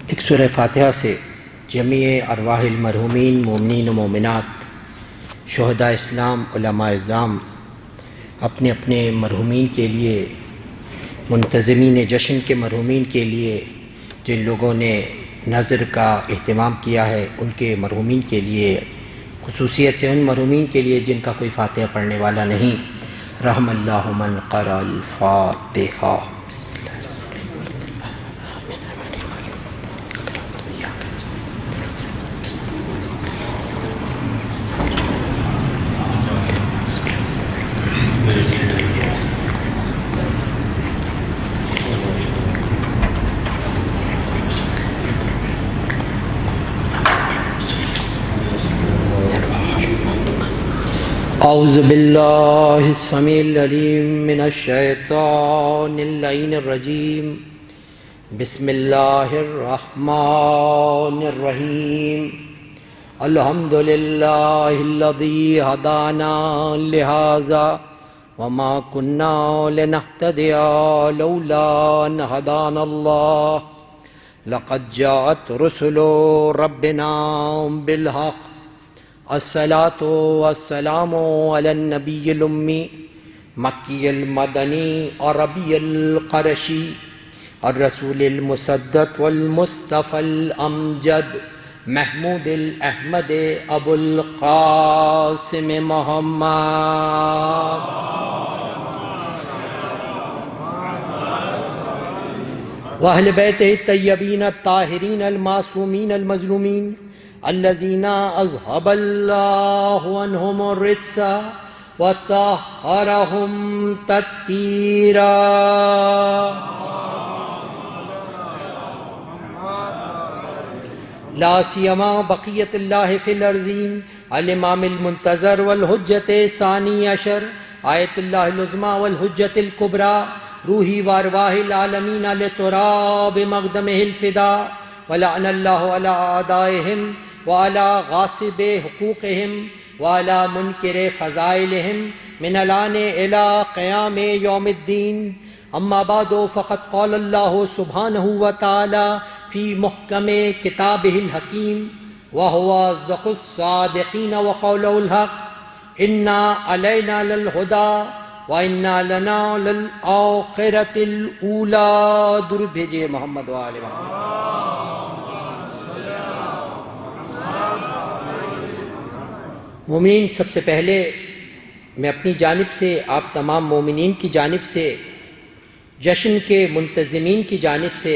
ایک سورہ فاتحہ سے جمیع ارواح المرحومین مومنین و مومنات، شہداء اسلام، علماء اعظام اپنے اپنے مرحومین کے لیے، منتظمین جشن کے مرحومین کے لیے، جن لوگوں نے نذر کا اہتمام کیا ہے ان کے مرحومین کے لیے، خصوصیت سے ان مرحومین کے لیے جن کا کوئی فاتحہ پڑھنے والا نہیں، رحم اللہ من قرأ الفاتحہ۔ اعوذ باللہ السمیع العلیم من الشیطان اللعین الرجیم، بسم اللہ الرحمن الرحیم، الحمد للہ الذی ہدانا لہذا وما کنا لنہتدی لولا ان ہدانا اللہ، لقد جاءت رسل ربنا بالحق، الصلاۃ والسلام علی النبی الامی مکی المدنی عربی القرشی الرسول المصدق والمصطفی الامجد محمود الاحمد ابو القاسم محمد واہل بیتہ الطیبین الطاہرین المعصومین المظلومین الذین اذهب اللہ عنہم الرجس وطہرہم تطہیرا۔ لا سیما بقیت اللہ فی الارضین الامام المنتظر والحجت ثانی عشر آیت اللہ العظمی والحجت الکبریٰ روحی وارواح العالمین لتراب مقدمہ الفدا، ولعن اللہ علی اعدائہم وعلى غاصب حقوقهم وعلى منکر فضائلهم من الآن إلى قیام یوم الدین۔ اما بعد فقد قال اللہ سبحانہ وتعالی فی محکم کتابہ الحکیم وهو اصدق الصادقین وقولہ الحق، انا علینا للہدی وانا لنا للآخرۃ الاولی۔ درود بھیجئے محمد وآل محمد۔ مومنین، سب سے پہلے میں اپنی جانب سے، آپ تمام مومنین کی جانب سے، جشن کے منتظمین کی جانب سے،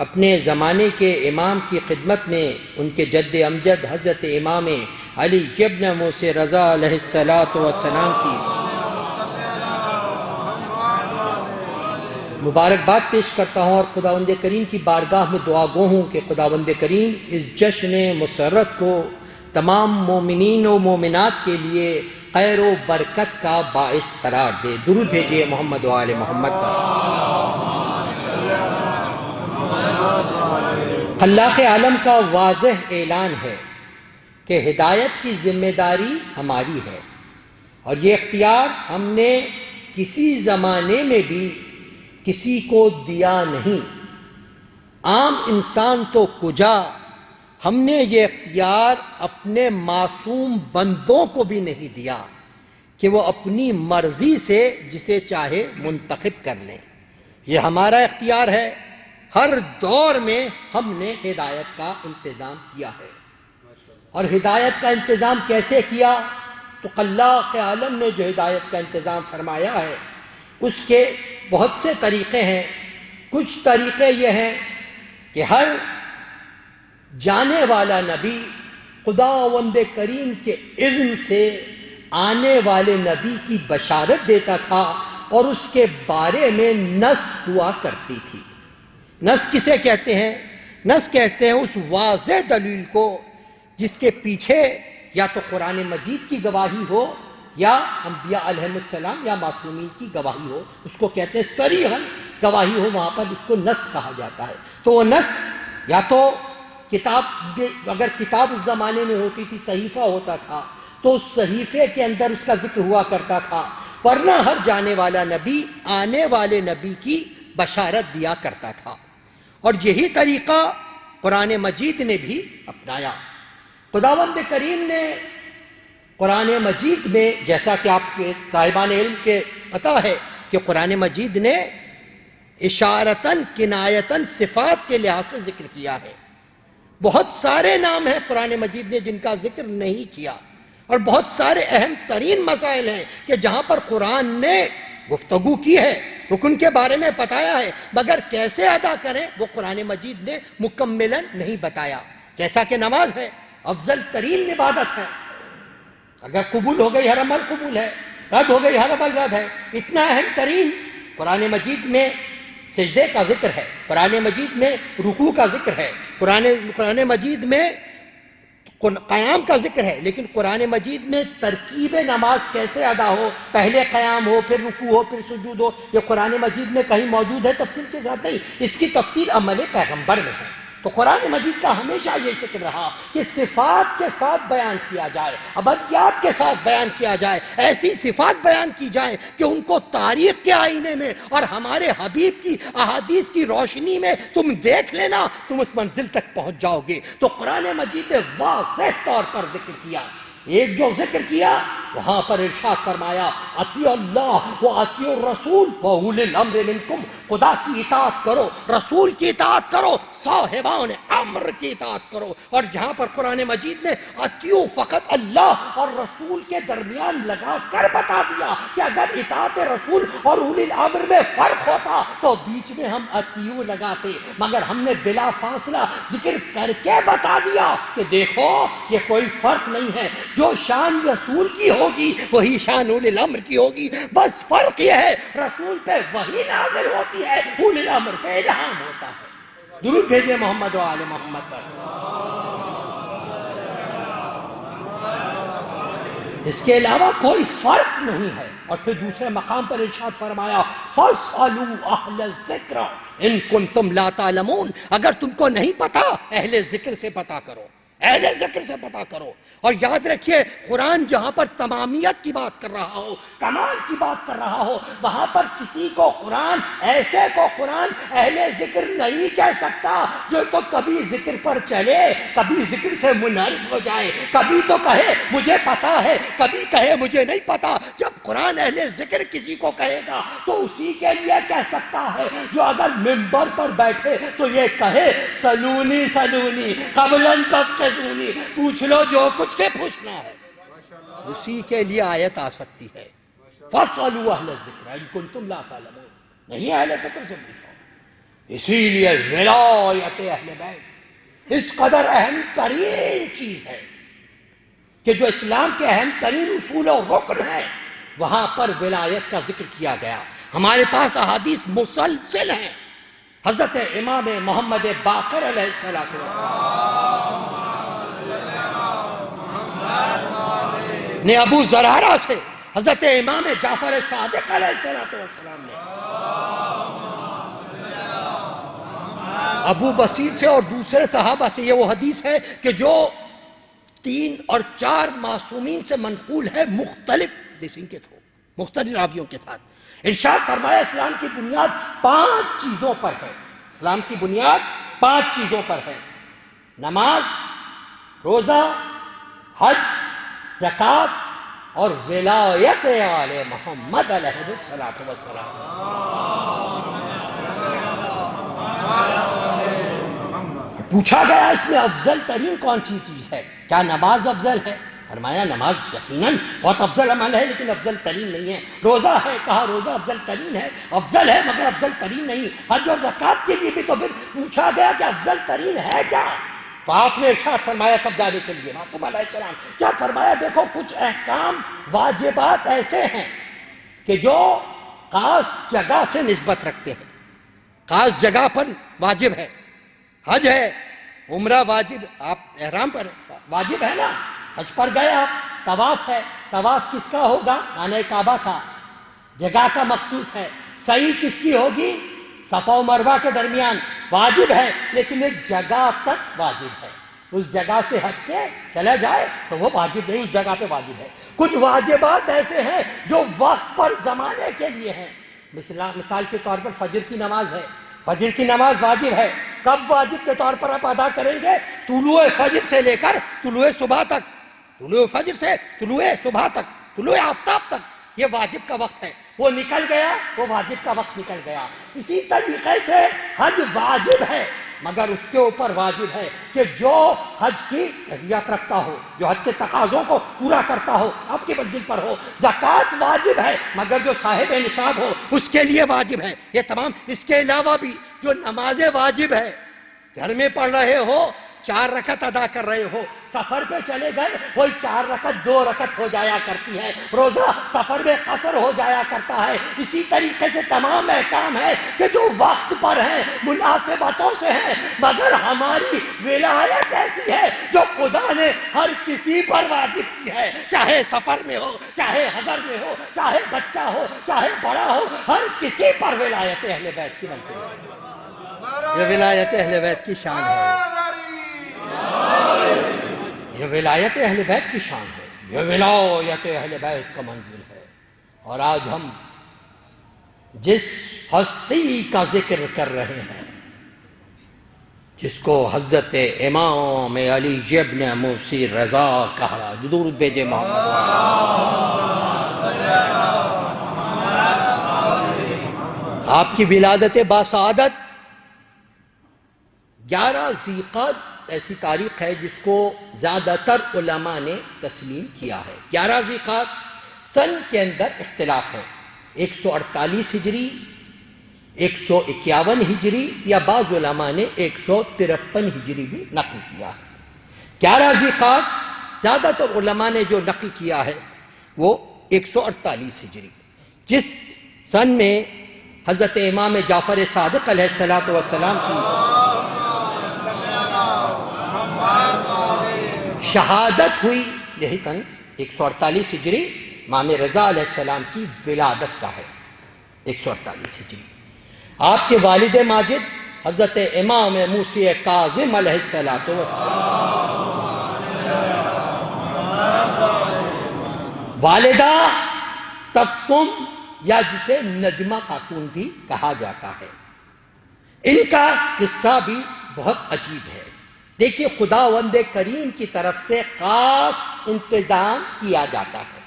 اپنے زمانے کے امام کی خدمت میں، ان کے جد امجد حضرت امام علی ابن موسی رضا علیہ السلام کی مبارکباد پیش کرتا ہوں، اور خداوند کریم کی بارگاہ میں دعا گو ہوں کہ خداوند کریم اس جشن مسرت کو تمام مومنین و مومنات کے لیے خیر و برکت کا باعث قرار دے۔ درود بھیجئے محمد و آل محمد پر۔ خلاق عالم کا واضح اعلان ہے کہ ہدایت کی ذمہ داری ہماری ہے، اور یہ اختیار ہم نے کسی زمانے میں بھی کسی کو دیا نہیں۔ عام انسان تو کجا، ہم نے یہ اختیار اپنے معصوم بندوں کو بھی نہیں دیا کہ وہ اپنی مرضی سے جسے چاہے منتخب کر لیں۔ یہ ہمارا اختیار ہے۔ ہر دور میں ہم نے ہدایت کا انتظام کیا ہے، اور ہدایت کا انتظام کیسے کیا؟ تو خلاق عالم نے جو ہدایت کا انتظام فرمایا ہے اس کے بہت سے طریقے ہیں۔ کچھ طریقے یہ ہیں کہ ہر جانے والا نبی خداوند کریم کے اذن سے آنے والے نبی کی بشارت دیتا تھا، اور اس کے بارے میں نص ہوا کرتی تھی۔ نص کسے کہتے ہیں؟ نص کہتے ہیں اس واضح دلیل کو جس کے پیچھے یا تو قرآن مجید کی گواہی ہو یا انبیاء علیہم السلام یا معصومین کی گواہی ہو، اس کو کہتے ہیں صریحاً گواہی ہو، وہاں پر اس کو نص کہا جاتا ہے۔ تو وہ نص یا تو کتاب، اگر کتاب اس زمانے میں ہوتی تھی، صحیفہ ہوتا تھا، تو اس صحیفے کے اندر اس کا ذکر ہوا کرتا تھا، ورنہ ہر جانے والا نبی آنے والے نبی کی بشارت دیا کرتا تھا۔ اور یہی طریقہ قرآن مجید نے بھی اپنایا۔ خداوند کریم نے قرآن مجید میں، جیسا کہ آپ کے صاحبان علم کے پتہ ہے کہ قرآن مجید نے اشارتاً کنایتاً صفات کے لحاظ سے ذکر کیا ہے۔ بہت سارے نام ہیں قرآن مجید نے جن کا ذکر نہیں کیا، اور بہت سارے اہم ترین مسائل ہیں کہ جہاں پر قرآن نے گفتگو کی ہے، رکن کے بارے میں بتایا ہے، مگر کیسے ادا کریں وہ قرآن مجید نے مکملاً نہیں بتایا۔ جیسا کہ نماز ہے، افضل ترین عبادت ہے، اگر قبول ہو گئی ہر عمل قبول ہے، رد ہو گئی ہر عمل رد ہے۔ اتنا اہم ترین قرآن مجید میں سجدے کا ذکر ہے، قرآن مجید میں رکوع کا ذکر ہے، قرآن مجید میں قیام کا ذکر ہے، لیکن قرآن مجید میں ترکیب نماز کیسے ادا ہو، پہلے قیام ہو پھر رکوع ہو پھر سجود ہو، یہ قرآن مجید میں کہیں موجود ہے تفصیل کے ساتھ؟ نہیں، اس کی تفصیل عمل پیغمبر میں ہے۔ تو قرآن مجید کا ہمیشہ یہ شکل رہا کہ صفات کے ساتھ بیان کیا جائے، ابدیات کے ساتھ بیان کیا جائے، ایسی صفات بیان کی جائیں کہ ان کو تاریخ کے آئینے میں اور ہمارے حبیب کی احادیث کی روشنی میں تم دیکھ لینا، تم اس منزل تک پہنچ جاؤ گے۔ تو قرآن مجید نے واضح طور پر ذکر کیا، ایک جو ذکر کیا وہاں پر ارشاد فرمایا اطیعوا اللہ و اطیعوا الرسول و اولی الامر منکم، خدا کی اطاعت کرو، رسول کی اطاعت کرو، صاحبان امر کی اطاعت کرو۔ اور جہاں پر قرآن مجید نے اطیعوا فقط اللہ اور رسول کے درمیان لگا کر بتا دیا کہ اگر اطاعت رسول اور اولی الامر میں فرق ہوتا تو بیچ میں ہم اطیعوا لگاتے، مگر ہم نے بلا فاصلہ ذکر کر کے بتا دیا کہ دیکھو یہ کوئی فرق نہیں ہے، جو شان رسول کی ہوگی وہی شان اولی الامر کی ہوگی، بس فرق یہ ہے رسول پہ وحی نازل ہوتی ہے، اولی الامر پہ الہام ہوتا ہے۔ درود بھیجے محمد و آل محمد پر۔ اس کے علاوہ کوئی فرق نہیں ہے۔ اور پھر دوسرے مقام پر ارشاد فرمایا فَاسْأَلُوا أَهْلَ الذِّكْرِ إِن كُنتُمْ لَا تَعْلَمُونَ، اگر تم کو نہیں پتا اہل ذکر سے پتا کرو، اہل ذکر سے پتا کرو۔ اور یاد رکھیے قرآن جہاں پر تمامیت کی بات کر رہا ہو، کمال کی بات کر رہا ہو، وہاں پر کسی کو قرآن، ایسے کو قرآن اہل ذکر نہیں کہہ سکتا جو تو کبھی ذکر پر چلے، کبھی ذکر سے منحرف ہو جائے، کبھی تو کہے مجھے پتا ہے، کبھی کہے مجھے نہیں پتا۔ جب قرآن اہل ذکر کسی کو کہے گا تو اسی کے لیے کہہ سکتا ہے جو اگر منبر پر بیٹھے تو یہ کہے سلونی سلونی قبلن تفقزونی، پوچھ لو جو کچھ کے پوچھنا ہے، اسی کے لیے آیت آ سکتی ہے فَاسْأَلُوا أَهْلَ الذِّكْرِ إِن كُنتُمْ لَا تَعْلَمُونَ، نہیں اہل ذکر سے پوچھو۔ اسی لیے ولایت اہل بیت اس قدر اہم ترین چیز ہے کہ جو اسلام کے اہم ترین اصول و رکن ہیں وہاں پر ولایت کا ذکر کیا گیا۔ ہمارے پاس احادیث مسلسل ہیں، حضرت امام محمد باقر علیہ السلام نے ابو زرارہ سے، حضرت امام جعفر صادق علیہ السلام نے ابو بصیر سے اور دوسرے صحابہ سے، یہ وہ حدیث ہے کہ جو 3 اور 4 معصومین سے منقول ہے، مختلف حدیثین کے تھرو، مختلف راویوں کے ساتھ۔ ارشاد فرمایا اسلام کی بنیاد 5 چیزوں پر ہے، اسلام کی بنیاد 5 چیزوں پر ہے: نماز، روزہ، حج، زکوٰۃ اور ولایت آل محمد علیہ السلام۔ پوچھا گیا اس میں افضل ترین کون سی چیز ہے؟ کیا نماز افضل ہے؟ فرمایا نماز یقیناً بہت افضل عمل ہے لیکن افضل ترین نہیں ہے۔ روزہ ہے، کہا روزہ افضل ترین ہے، افضل ہے مگر افضل ترین نہیں۔ حج اور زکوٰۃ کے لیے بھی تو پھر پوچھا گیا کہ افضل ترین ہے کیا؟ تو آپ نے ارشاد فرمایا تب جانے کے لیے معصوم علیہ السلام کیا فرمایا؟ دیکھو کچھ احکام واجبات ایسے ہیں کہ جو خاص جگہ سے نسبت رکھتے ہیں، خاص جگہ پر واجب ہے۔ حج ہے، عمرہ واجب، آپ احرام پر واجب ہے نا، حج پر گئے آپ، طواف ہے، طواف کس کا ہوگا؟ خانہ کعبہ کا، جگہ کا مخصوص ہے۔ سعی کس کی ہوگی؟ صفا و مروہ کے درمیان، واجب ہے لیکن ایک جگہ تک واجب ہے، اس جگہ سے ہٹ کے چلا جائے تو وہ واجب نہیں، اس جگہ پہ واجب ہے۔ کچھ واجبات ایسے ہیں جو وقت پر زمانے کے لیے ہیں، مثال کے طور پر فجر کی نماز ہے، فجر کی نماز واجب ہے، کب واجب کے طور پر آپ ادا کریں گے؟ طلوع فجر سے لے کر طلوع صبح تک، طلوع فجر سے طلوع صبح تک، طلوع آفتاب تک یہ واجب کا وقت ہے۔ وہ نکل گیا، وہ واجب کا وقت نکل گیا۔ اسی طریقے سے حج واجب ہے، مگر اس کے اوپر واجب ہے کہ جو حج کی اہلیت رکھتا ہو، جو حج کے تقاضوں کو پورا کرتا ہو، آپ کی منزل پر ہو۔ زکوٰۃ واجب ہے، مگر جو صاحب نصاب ہو اس کے لیے واجب ہے۔ یہ تمام، اس کے علاوہ بھی جو نمازیں واجب ہے، گھر میں پڑھ رہے ہو 4 رکعت ادا کر رہے ہو، سفر پہ چلے گئے وہی 4 رکعت 2 رکعت ہو جایا کرتی ہے، روزہ سفر میں قصر ہو جایا کرتا ہے۔ اسی طریقے سے تمام احکام ہے کہ جو وقت پر ہیں، مناسبتوں سے ہیں، مگر ہماری ولایت ایسی ہے جو خدا نے ہر کسی پر واجب کی ہے، چاہے سفر میں ہو، چاہے حضر میں ہو، چاہے بچہ ہو، چاہے بڑا ہو، ہر کسی پر ولایت اہل بیت کی منزل ہے۔ یہ ولایت اہل بیت کی شان ہے، یہ ولایت اہل بیت کی شان ہے، یہ ولایت اہل بیت کا منزل ہے۔ اور آج ہم جس ہستی کا ذکر کر رہے ہیں، جس کو حضرت امام علی ابن موسی رضا کہا، درود بھیجے محمد، آپ کی ولادت باسعادت 11 ذی القعدہ ایسی تاریخ ہے جس کو زیادہ تر علماء نے تسلیم کیا ہے۔ 11 ذی القعدہ سن کے اندر اختلاف ہے، 148 ہجری، 151 ہجری، یا بعض علماء نے 153 ہجری بھی نقل کیا ہے۔ 11 ذی القعدہ زیادہ تر علماء نے جو نقل کیا ہے وہ 148 ہجری، جس سن میں حضرت امام جعفر صادق علیہ السلام کی شہادت ہوئی، یہی سن 148 ہجری امام رضا علیہ السلام کی ولادت کا ہے، 148 ہجری۔ آپ کے والد ماجد حضرت امام موسی کاظم علیہ السلام، والدہ تکتم یا جسے نجمہ خاتون بھی کہا جاتا ہے۔ ان کا قصہ بھی بہت عجیب ہے۔ دیکھیے، خداوند کریم کی طرف سے خاص انتظام کیا جاتا ہے۔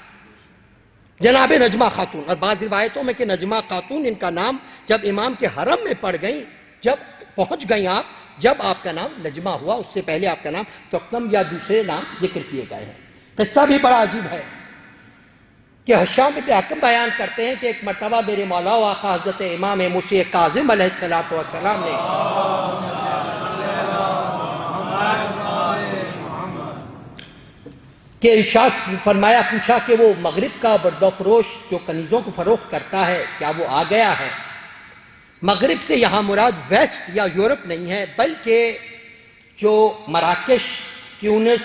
جناب نجمہ خاتون، اور بعض روایتوں میں کہ نجمہ خاتون ان کا نام جب امام کے حرم میں پڑ گئیں، جب پہنچ گئیں آپ، جب آپ کا نام نجمہ ہوا، اس سے پہلے آپ کا نام تقدم یا دوسرے نام ذکر کیے گئے ہیں۔ قصہ بھی بڑا عجیب ہے کہ حشام ابن حکم بیان کرتے ہیں کہ ایک مرتبہ میرے مولا و آقا حضرت امام موسی کاظم علیہ السلام نے کہ ارشاد فرمایا، پوچھا کہ وہ مغرب کا بردہ فروش جو کنیزوں کو فروخت کرتا ہے کیا وہ آ گیا ہے؟ مغرب سے یہاں مراد ویسٹ یا یورپ نہیں ہے، بلکہ جو مراکش، تیونس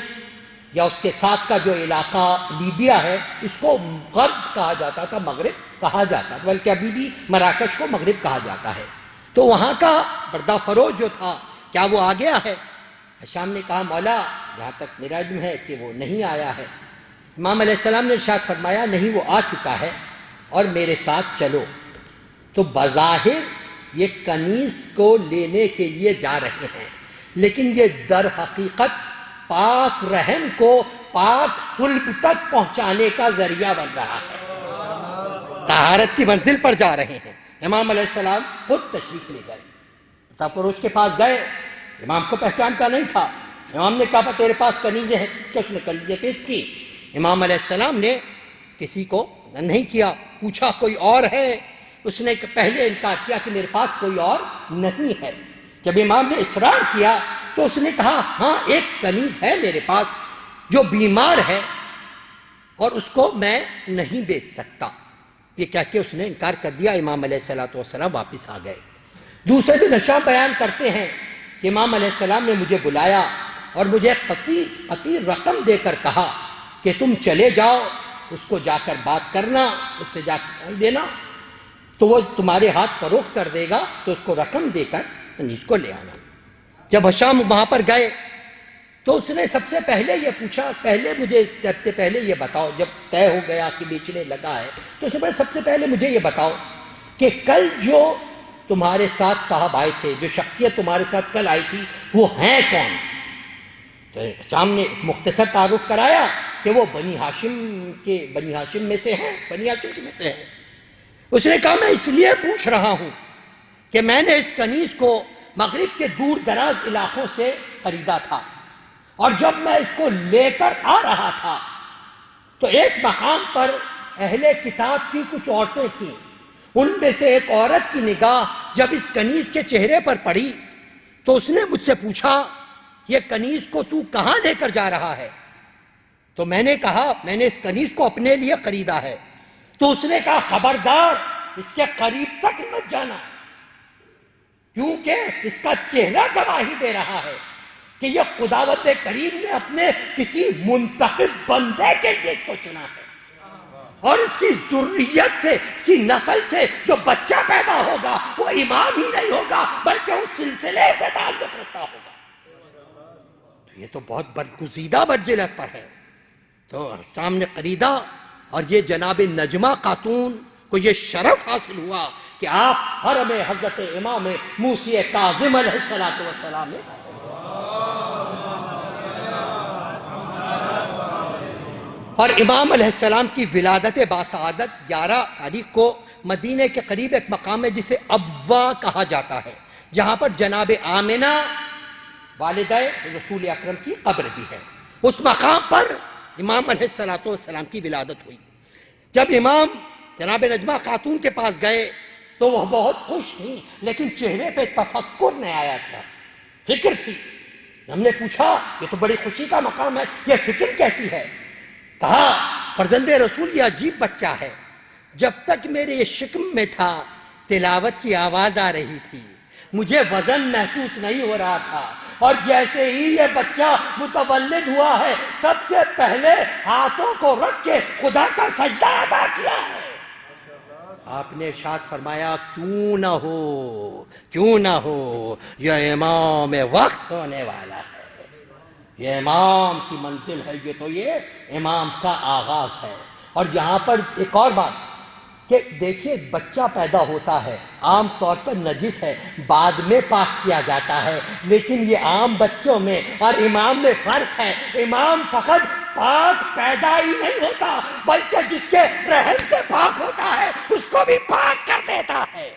یا اس کے ساتھ کا جو علاقہ لیبیا ہے، اس کو غرب کہا جاتا تھا، مغرب کہا جاتا تھا، بلکہ ابھی بھی مراکش کو مغرب کہا جاتا ہے۔ تو وہاں کا بردہ فروش جو تھا کیا وہ آ گیا ہے؟ حشام نے کہا، مولا جہاں تک میرا علم ہے کہ وہ نہیں آیا ہے۔ امام علیہ السلام نے ارشاد فرمایا، نہیں، وہ آ چکا ہے اور میرے ساتھ چلو۔ تو بظاہر یہ کنیز کو لینے کے لیے جا رہے ہیں، لیکن یہ در حقیقت پاک رحم کو پاک صلب تک پہنچانے کا ذریعہ بن رہا ہے، طہارت کی منزل پر جا رہے ہیں۔ امام علیہ السلام خود تشریف لے گئے، فروش کے پاس گئے، امام کو پہچانتا نہیں تھا۔ امام نے کہا، تیرے پاس کنیزیں ہیں؟ کہ اس نے کنیزیں پیش کی۔ امام علیہ السلام نے کسی کو نہیں کیا، پوچھا کوئی اور ہے؟ اس نے پہلے انکار کیا کہ میرے پاس کوئی اور نہیں ہے۔ جب امام نے اصرار کیا تو اس نے کہا، ہاں ایک کنیز ہے میرے پاس جو بیمار ہے اور اس کو میں نہیں بیچ سکتا۔ یہ کہہ کے اس نے انکار کر دیا۔ امام علیہ السلام واپس آ گئے۔ دوسرے دن حشام بیان کرتے ہیں کہ امام علیہ السلام نے مجھے بلایا اور مجھے قطیر رقم دے کر کہا کہ تم چلے جاؤ، اس کو جا کر بات کرنا، اس سے جا کر دینا تو وہ تمہارے ہاتھ فروخت کر دے گا، تو اس کو رقم دے کر کنیز کو لے آنا۔ جب حشام وہاں پر گئے تو اس نے سب سے پہلے یہ پوچھا، مجھے سب سے پہلے یہ بتاؤ، جب طے ہو گیا کہ بیچنے لگا ہے تو سب سے پہلے مجھے یہ بتاؤ کہ کل جو تمہارے ساتھ صاحب آئے تھے، جو شخصیت تمہارے ساتھ کل آئی تھی وہ ہیں کون؟ تو سامنے مختصر تعارف کرایا کہ وہ بنی ہاشم میں سے ہیں، بنی ہاشم میں سے ہیں۔ اس نے کہا میں اس لیے پوچھ رہا ہوں کہ میں نے اس کنیز کو مغرب کے دور دراز علاقوں سے خریدا تھا، اور جب میں اس کو لے کر آ رہا تھا تو ایک مقام پر اہل کتاب کی کچھ عورتیں تھیں، ان میں سے ایک عورت کی نگاہ جب اس کنیز کے چہرے پر پڑی تو اس نے مجھ سے پوچھا یہ کنیز کو تو کہاں لے کر جا رہا ہے؟ تو میں نے کہا میں نے اس کنیز کو اپنے لیے خریدا ہے۔ تو اس نے کہا خبردار اس کے قریب تک مت جانا، کیونکہ اس کا چہرہ گواہی دے رہا ہے کہ یہ خداوند کریم نے اپنے کسی منتخب بندے کے لیے اس کو چنا ہے، اور اس کی ذریت سے، اس کی نسل سے جو بچہ پیدا ہوگا وہ امام ہی نہیں ہوگا بلکہ اس سلسلے سے تعلق رکھتا ہوگا۔ تو یہ تو بہت برگزیدہ منزلت پر ہے۔ تو شام نے خریدا، اور یہ جناب نجمہ خاتون کو یہ شرف حاصل ہوا کہ آپ حرم حضرت امام موسی کاظم علیہ السلام میں، اور امام علیہ السلام کی ولادت باسعادت 11 تاریخ کو مدینے کے قریب ایک مقام ہے جسے ابوا کہا جاتا ہے، جہاں پر جناب آمنہ والدہ رسول اکرم کی قبر بھی ہے۔ اس مقام پر امام علیہ السلام کی ولادت ہوئی۔ جب امام جناب نجمہ خاتون کے پاس گئے تو وہ بہت خوش تھی، لیکن چہرے پہ تفکر نہیں آیا تھا، فکر تھی۔ ہم نے پوچھا یہ تو بڑی خوشی کا مقام ہے، یہ فکر کیسی ہے؟ کہا فرزند رسول یہ عجیب بچہ ہے، جب تک میرے یہ شکم میں تھا تلاوت کی آواز آ رہی تھی، مجھے وزن محسوس نہیں ہو رہا تھا، اور جیسے ہی یہ بچہ متولد ہوا ہے سب سے پہلے ہاتھوں کو رکھ کے خدا کا سجدہ ادا کیا ہے۔ آپ نے ارشاد فرمایا کیوں نہ ہو یہ امام وقت ہونے والا ہے، یہ امام کی منزل ہے، یہ تو یہ امام کا آغاز ہے۔ اور یہاں پر ایک اور بات کہ دیکھیے بچہ پیدا ہوتا ہے عام طور پر نجس ہے، بعد میں پاک کیا جاتا ہے، لیکن یہ عام بچوں میں اور امام میں فرق ہے۔ امام فقط پاک پیدا ہی نہیں ہوتا بلکہ جس کے رحم سے پاک ہوتا ہے اس کو بھی پاک کر دیتا ہے،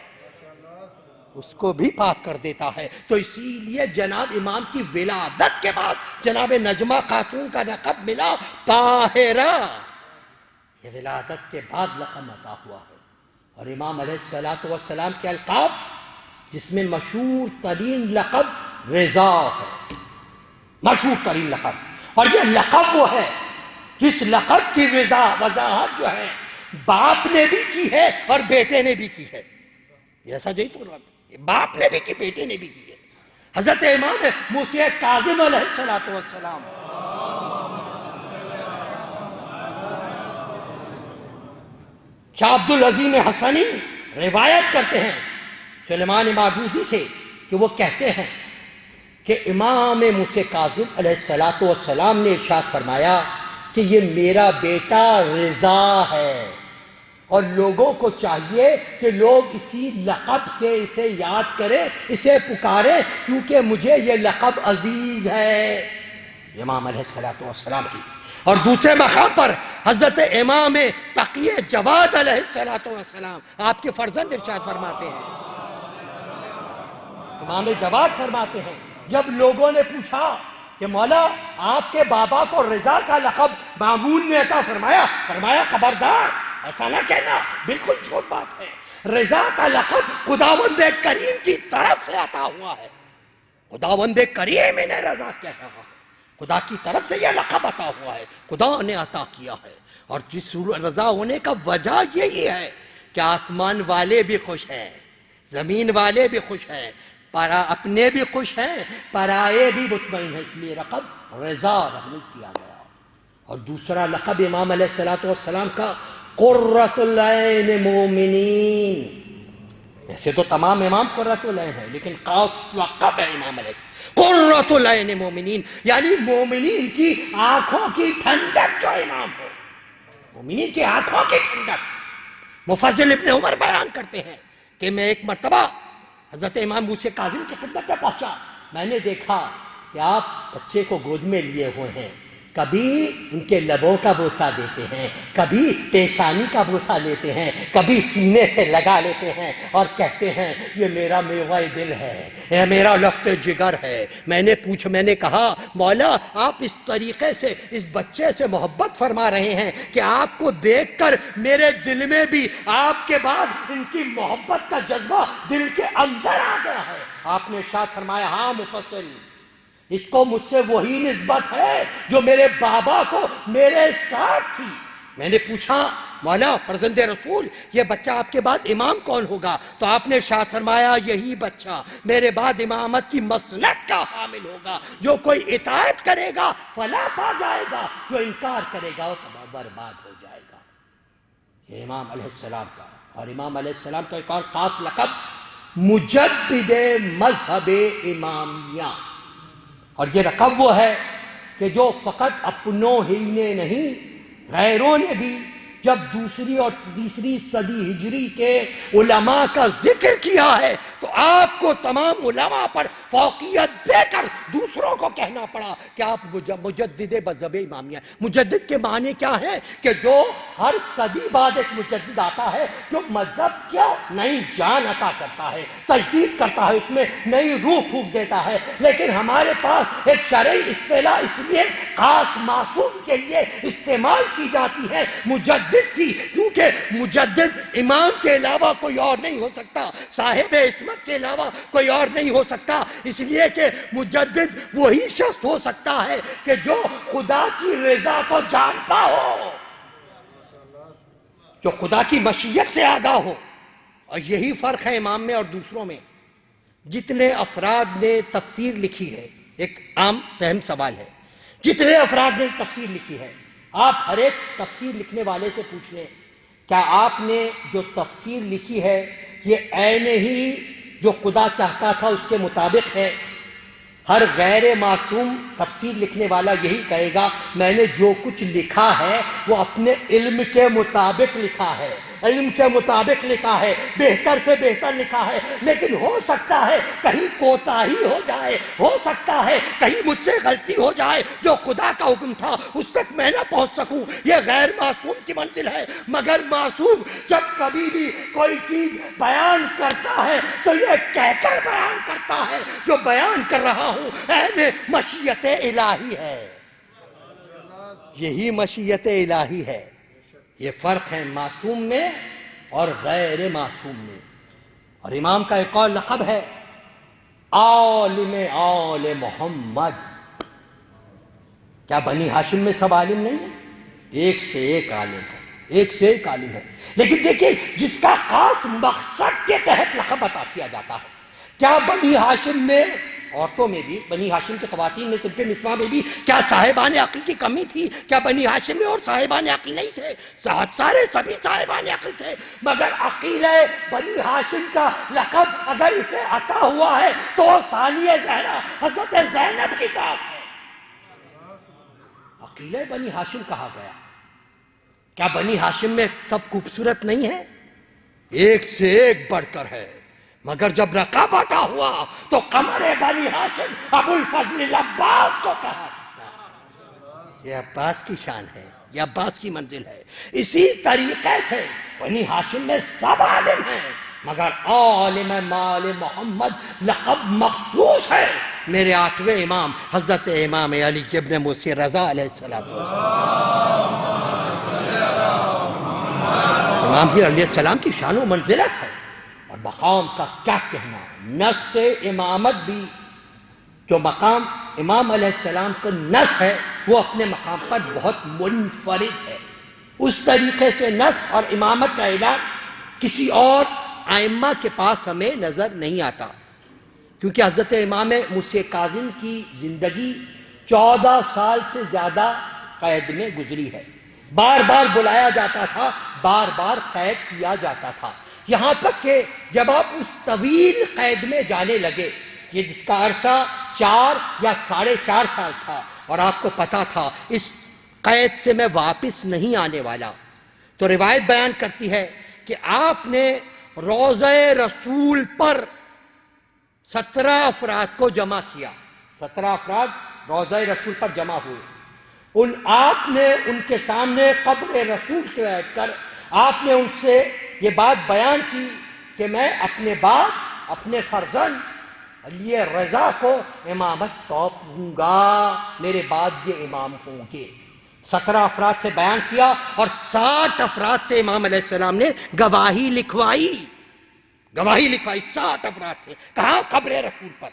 اس کو بھی پاک کر دیتا ہے۔ تو اسی لیے جناب امام کی ولادت کے بعد جناب نجمہ خاتون کا لقب ملا طاہرہ، یہ ولادت کے بعد لقب عطا ہوا ہے۔ اور امام علیہ السلام کے القاب جس میں مشہور ترین لقب رضا ہے، مشہور ترین لقب، اور یہ لقب وہ ہے جس لقب کی وضاحت جو ہے باپ نے بھی کی ہے اور بیٹے نے بھی کی ہے۔ ایسا جی تو باپ نے بھی کی، بیٹے نے بھی کی ہے۔ حضرت امام موسی کاظم علیہ السلام شاہ عبد العظیم حسنی روایت کرتے ہیں سلیمان مابودی سے کہ وہ کہتے ہیں کہ امام موسی کاظم علیہ السلام نے ارشاد فرمایا کہ یہ میرا بیٹا رضا ہے، اور لوگوں کو چاہیے کہ لوگ اسی لقب سے اسے یاد کریں، اسے پکاریں، کیونکہ مجھے یہ لقب عزیز ہے، امام علیہ السلام کی۔ اور دوسرے مقام پر حضرت امام تقی جواد علیہ السلام آپ کے فرزند ارشاد فرماتے ہیں، امام جواد فرماتے ہیں جب لوگوں نے پوچھا کہ مولا آپ کے بابا کو رضا کا لقب مامون نے عطا فرمایا خبردار ایسا نہ کہنا، بالکل جھوٹ بات ہے۔ رضا کا لقب خداوند کریم کی طرف سے عطا ہوا ہے، خداوند کریم نے رضا کہا ہے، خدا کی طرف سے یہ لقب عطا ہوا ہے، خدا نے عطا کیا ہے۔ اور جس رضا ہونے کا وجہ یہی ہے کہ آسمان والے بھی خوش ہیں، زمین والے بھی خوش ہیں، اپنے بھی خوش ہیں، پرائے بھی مطمئن ہیں، اس لیے لقب رضا محمول کیا گیا۔ اور دوسرا لقب امام علیہ السلام کا قرۃ العین مومنین، ویسے تو تمام امام قرۃ العین ہے لیکن خاص لقب ہے امام علیہ قرۃ العین مومنین، یعنی مومنین کی آنکھوں کی ٹھنڈک جو امام ہو، مومنین کی آنکھوں کی ٹھنڈک۔ مفضل ابن عمر بیان کرتے ہیں کہ میں ایک مرتبہ حضرت امام موسیٰ کاظم کی خدمت میں پہنچا. میں نے دیکھا کہ آپ بچے کو گود میں لیے ہوئے ہیں، کبھی ان کے لبوں کا بوسہ دیتے ہیں، کبھی پیشانی کا بوسہ لیتے ہیں، کبھی سینے سے لگا لیتے ہیں اور کہتے ہیں یہ میرا میوہ دل ہے، یہ میرا لخت جگر ہے. میں نے کہا مولا آپ اس طریقے سے اس بچے سے محبت فرما رہے ہیں کہ آپ کو دیکھ کر میرے دل میں بھی آپ کے بعد ان کی محبت کا جذبہ دل کے اندر آ گیا ہے. آپ نے ارشاد فرمایا ہاں مفصل، اس کو مجھ سے وہی نسبت ہے جو میرے بابا کو میرے ساتھ تھی. میں نے پوچھا مولا فرزند رسول یہ بچہ آپ کے بعد امام کون ہوگا؟ تو آپ نے ارشاد فرمایا یہی بچہ میرے بعد امامت کی مسلط کا حامل ہوگا. جو کوئی اطاعت کرے گا فلاح پا جائے گا، جو انکار کرے گا وہ تباہ برباد ہو جائے گا. یہ امام علیہ السلام کا، اور امام علیہ السلام کا ایک اور خاص لقب مجدد مذہب امامیہ. اور یہ لقب وہ ہے کہ جو فقط اپنوں ہی نے نہیں، غیروں نے بھی جب دوسری اور تیسری صدی ہجری کے علماء کا ذکر کیا ہے تو آپ کو تمام علماء پر فوقیت دے کر دوسروں کو کہنا پڑا کہ آپ مجدد مذہب امامیہ. مجدد کے معنی کیا ہے؟ کہ جو ہر صدی بعد ایک مجدد آتا ہے جو مذہب کیا نئی جان عطا کرتا ہے، تجدید کرتا ہے، اس میں نئی روح پھونک دیتا ہے. لیکن ہمارے پاس ایک شرعی اصطلاح اس لیے خاص معصوم کے لیے استعمال کی جاتی ہے مجدد کی، کیونکہ مجدد امام کے علاوہ کوئی اور نہیں ہو سکتا، صاحب عصمت کے علاوہ کوئی اور نہیں ہو سکتا. اس لیے کہ مجدد وہی شخص ہو سکتا ہے کہ جو خدا کی رضا کو جانتا ہو، جو خدا کی مشیت سے آگاہ ہو. اور یہی فرق ہے امام میں اور دوسروں میں. جتنے افراد نے تفسیر لکھی ہے، ایک عام فہم سوال ہے، جتنے افراد نے تفسیر لکھی ہے آپ ہر ایک تفسیر لکھنے والے سے پوچھ لیں کیا آپ نے جو تفسیر لکھی ہے یہ عین ہی جو خدا چاہتا تھا اس کے مطابق ہے؟ ہر غیر معصوم تفسیر لکھنے والا یہی کہے گا میں نے جو کچھ لکھا ہے وہ اپنے علم کے مطابق لکھا ہے، علم کے مطابق لکھا ہے، بہتر سے بہتر لکھا ہے. لیکن ہو سکتا ہے کہیں کوتاہی ہو جائے، ہو سکتا ہے کہیں مجھ سے غلطی ہو جائے، جو خدا کا حکم تھا اس تک میں نہ پہنچ سکوں. یہ غیر معصوم کی منزل ہے. مگر معصوم جب کبھی بھی کوئی چیز بیان کرتا ہے تو یہ کہہ کر بیان کرتا ہے جو بیان کر رہا ہوں عین مشیت الہی ہے. یہی مشیت الہی ہے. یہ فرق ہے معصوم میں اور غیر معصوم میں. اور امام کا ایک اور لقب ہے عالم آل محمد. کیا بنی ہاشم میں سب عالم نہیں ہے؟ ایک سے ایک عالم ہے، ایک سے ایک عالم ہے. لیکن دیکھیے جس کا خاص مقصد کے تحت لقب عطا کیا جاتا ہے. کیا بنی ہاشم میں، عورتوں میں بھی، بنی ہاشم کی خواتین میں، صرف نسواں میں بھی کیا صاحبان عقل کی کمی تھی؟ کیا بنی ہاشم میں اور صاحبان عقل نہیں تھے؟ سارے سبھی صاحبان عقل تھے. مگر عقیلہ بنی ہاشم کا لقب اگر اسے عطا ہوا ہے تو ثانیہ زہرا حضرت زینب کے ساتھ ہے. عقیلہ بنی ہاشم کہا گیا. کیا بنی ہاشم میں سب خوبصورت نہیں ہے؟ ایک سے ایک بڑھ کر ہے. مگر جب لقب عطا ہوا تو قمر بنی ہاشم ابو الفضل العباس کو کہا. یہ عباس کی شان ہے، یہ عباس کی منزل ہے. اسی طریقے سے بنی ہاشم میں سب عالم ہیں مگر عالم مال محمد لقب مخصوص ہے میرے آٹھویں امام حضرت امام علی ابن موسیٰ رضا علیہ السلام. امام علیہ السلام کی شان و منزلت ہے. اور مقام کا کیا کہنا، نص امامت بھی جو مقام امام علیہ السلام کا نص ہے وہ اپنے مقام پر بہت منفرد ہے. اس طریقے سے نص اور امامت کا اعلان کسی اور ائمہ کے پاس ہمیں نظر نہیں آتا. کیونکہ حضرت امام موسیٰ کاظم کی زندگی 14 سال سے زیادہ قید میں گزری ہے. بار بار بلایا جاتا تھا، بار بار قید کیا جاتا تھا. یہاں تک کہ جب آپ اس طویل قید میں جانے لگے کہ جس کا عرصہ 4 یا 4.5 سال تھا اور آپ کو پتا تھا اس قید سے میں واپس نہیں آنے والا، تو روایت بیان کرتی ہے کہ آپ نے روضہ رسول پر 17 افراد کو جمع کیا. 17 افراد روضہ رسول پر جمع ہوئے. آپ نے ان کے سامنے قبر رسول کے بیٹھ کر آپ نے ان سے یہ بات بیان کی کہ میں اپنے بعد اپنے فرزند علی رضا کو امامت سونپ دوں گا، میرے بعد یہ امام ہوں گے. 17 افراد سے بیان کیا اور 60 افراد سے امام علیہ السلام نے گواہی لکھوائی. 60 افراد سے. کہاں؟ قبر رسول پر.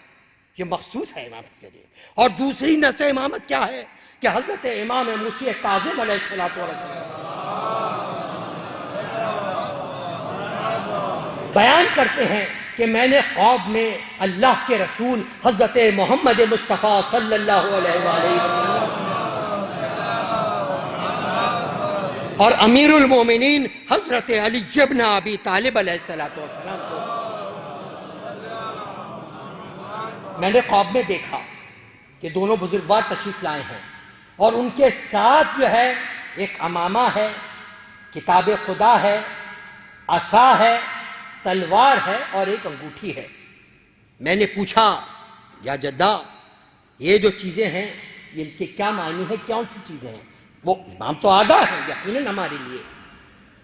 یہ مخصوص ہے امامت کے لیے. اور دوسری نس امامت کیا ہے کہ حضرت امام موسی کاظم علیہ السلام بیان کرتے ہیں کہ میں نے قوم میں اللہ کے رسول حضرت محمد مصطفیٰ صلی اللہ علیہ وآلہ وسلم اور امیر المومنین حضرت علی بن ابی طالب علیہ السلام کو میں نے خواب میں دیکھا کہ دونوں بزرگوار تشریف لائے ہیں اور ان کے ساتھ جو ہے ایک امامہ ہے، کتاب خدا ہے، عصا ہے، تلوار ہے اور ایک انگوٹھی ہے. میں نے پوچھا یا جدہ یہ جو چیزیں ہیں ان کے کیا معنی ہے، کون سی چیزیں ہیں؟ وہ امام تو آگاہ ہے یقیناً ہمارے لیے.